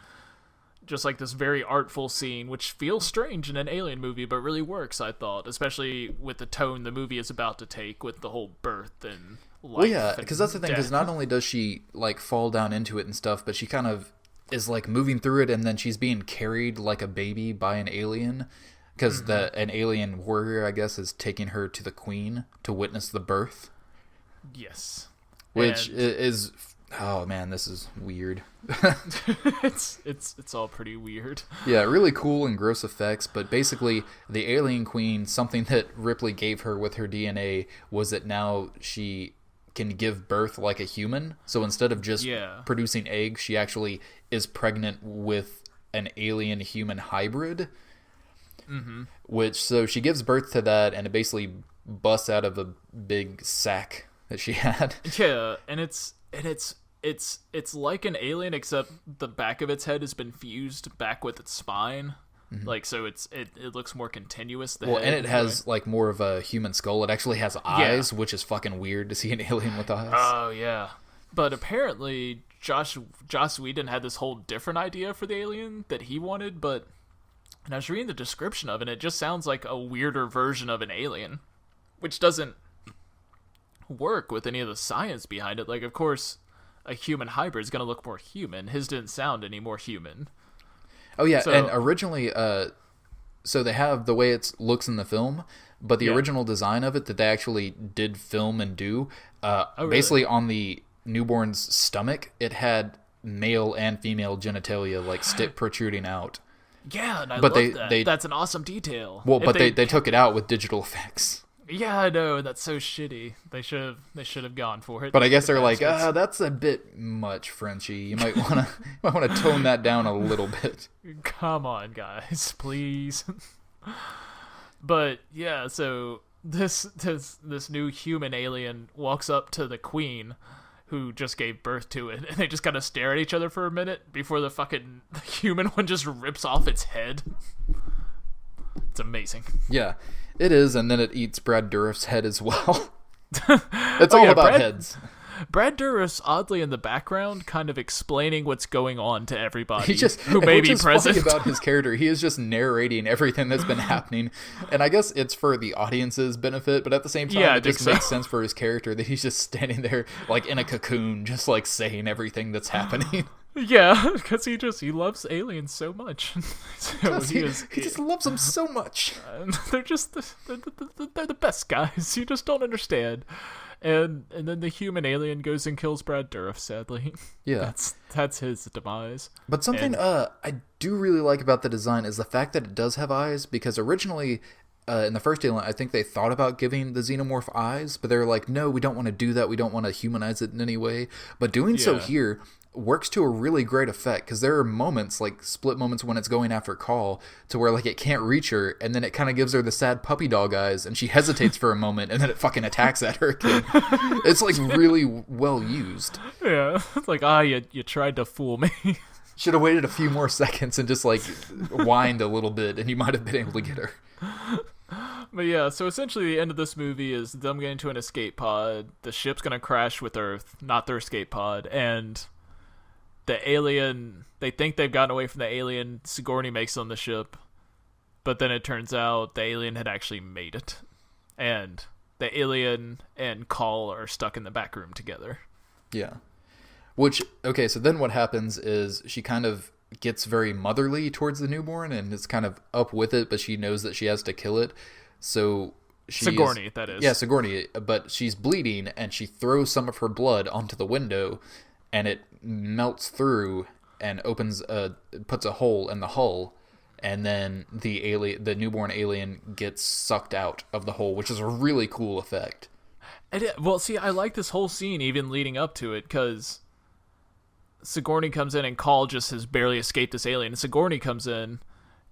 just like this very artful scene, which feels strange in an Alien movie, but really works, I thought, especially with the tone the movie is about to take with the whole birth and life. Well, yeah, because that's the thing, because death. not only does she like fall down into it and stuff, but she kind of is like moving through it, and then she's being carried like a baby by an alien, because an alien warrior, I guess, is taking her to the queen to witness the birth. Yes. Which is, oh man, this is weird. it's all pretty weird. Yeah, really cool and gross effects, but basically the alien queen, something that Ripley gave her with her DNA was that now she can give birth like a human. So instead of just producing eggs, she actually is pregnant with an alien human hybrid. Mm-hmm. So she gives birth to that, and it basically busts out of a big sack that she had. Yeah, and it's like an alien, except the back of its head has been fused back with its spine. Mm-hmm. Like, so it looks more continuous. And it has like more of a human skull. It actually has eyes, which is fucking weird to see an alien with eyes. Oh yeah, but apparently Joss Whedon had this whole different idea for the alien that he wanted, but and I was reading the description of it, and it just sounds like a weirder version of an alien, which doesn't work with any of the science behind it. Like, of course, a human hybrid is going to look more human. His didn't sound any more human. Oh yeah, and originally, so they have the way it looks in the film, but the original design of it that they actually did film and do, really? basically on the newborn's stomach, it had male and female genitalia like stick protruding out. Yeah, and I love that. That's an awesome detail. Well, but they took it out with digital effects. Yeah, I know. That's so shitty. They should have gone for it. But I guess they're like, that's a bit much, Frenchie. You might want to tone that down a little bit. Come on, guys, please. But yeah, so this new human alien walks up to the queen, who just gave birth to it, and they just kind of stare at each other for a minute before the fucking human one just rips off its head. It's amazing. Yeah, it is, and then it eats Brad Dourif's head as well. It's all about heads. Brad Dourif's oddly in the background, kind of explaining what's going on to everybody who may be present. Funny about his character, he is just narrating everything that's been happening, and I guess it's for the audience's benefit, but at the same time, it just makes sense for his character that he's just standing there, like in a cocoon, just like saying everything that's happening. Yeah, because he loves aliens so much. So he just loves them so much. They're the best guys. You just don't understand. And then the human alien goes and kills Brad Dourif, sadly. Yeah. That's his demise. But something I do really like about the design is the fact that it does have eyes, because originally in the first Alien, I think they thought about giving the xenomorph eyes, but they're like, no, we don't want to do that. We don't want to humanize it in any way. But doing so here works to a really great effect, because there are moments, like split moments when it's going after Call, to where like it can't reach her, and then it kind of gives her the sad puppy dog eyes, and she hesitates for a moment, and then it fucking attacks at her again. It's like really well used. Yeah, it's like, you tried to fool me. Should have waited a few more seconds and just like whined a little bit, and you might have been able to get her. But yeah, so essentially the end of this movie is them getting to an escape pod. The ship's gonna crash with Earth, not their escape pod, and the alien, they think they've gotten away from the alien Sigourney makes on the ship, but then it turns out the alien had actually made it, and the alien and Call are stuck in the back room together. Yeah. Which, okay, so then what happens is she kind of gets very motherly towards the newborn and is kind of up with it, but she knows that she has to kill it. So Sigourney, that is. Yeah, Sigourney, but she's bleeding, and she throws some of her blood onto the window, and it melts through and puts a hole in the hull, and then the newborn alien gets sucked out of the hole, which is a really cool effect. Well, see, I like this whole scene even leading up to it, because Sigourney comes in and Call just has barely escaped this alien, and Sigourney comes in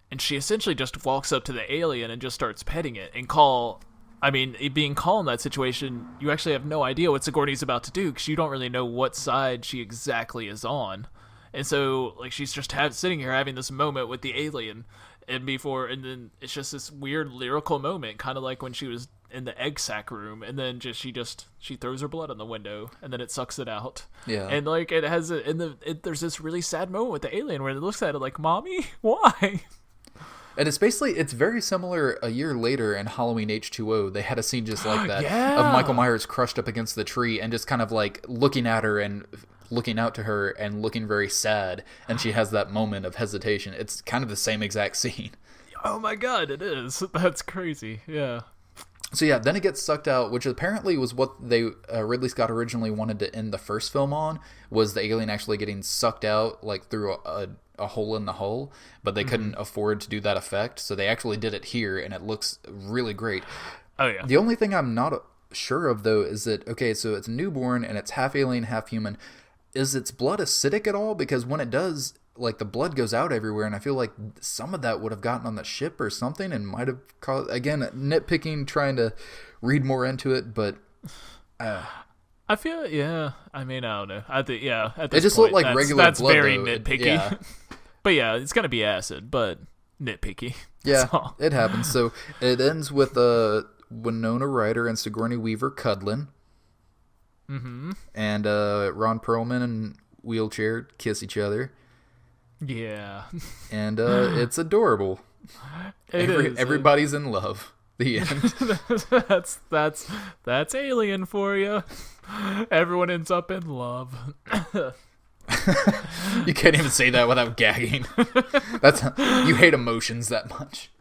and she essentially just walks up to the alien and just starts petting it. And Call, I mean, being Call in that situation, you actually have no idea what Sigourney's about to do, because you don't really know what side she exactly is on. And so, like, she's just sitting here having this moment with the alien, and then it's just this weird lyrical moment, kind of like when she was in the egg sac room, and then she throws her blood on the window, and then it sucks it out. Yeah. And like it has there's this really sad moment with the alien where it looks at it like, "Mommy, why?" And it's very similar a year later in Halloween H2O. They had a scene just like that of Michael Myers crushed up against the tree and just kind of like looking at her and looking out to her and looking very sad, and she has that moment of hesitation. It's kind of the same exact scene. Oh my god, it is. That's crazy. Yeah. So yeah, then it gets sucked out, which apparently was what they Ridley Scott originally wanted to end the first film on, was the alien actually getting sucked out like through a hole in the hull, but they couldn't afford to do that effect, so they actually did it here, and it looks really great. Oh yeah. The only thing I'm not sure of though is that, okay, so it's newborn and it's half alien, half human. Is its blood acidic at all? Because when it does, like, the blood goes out everywhere, and I feel like some of that would have gotten on the ship or something and might have caused, again, nitpicking, trying to read more into it, but I feel, yeah, I mean, I don't know. At this it just point, looked like regular that's blood, very though. nitpicky. Yeah. But yeah, it's gonna be acid, but nitpicky. Yeah, it happens. So it ends with Winona Ryder and Sigourney Weaver cuddling. Mm-hmm. And Ron Perlman and Wheelchair kiss each other. Yeah. And it's adorable. Everybody's in love. The end. that's Alien for you. Everyone ends up in love. You can't even say that without gagging. You hate emotions that much.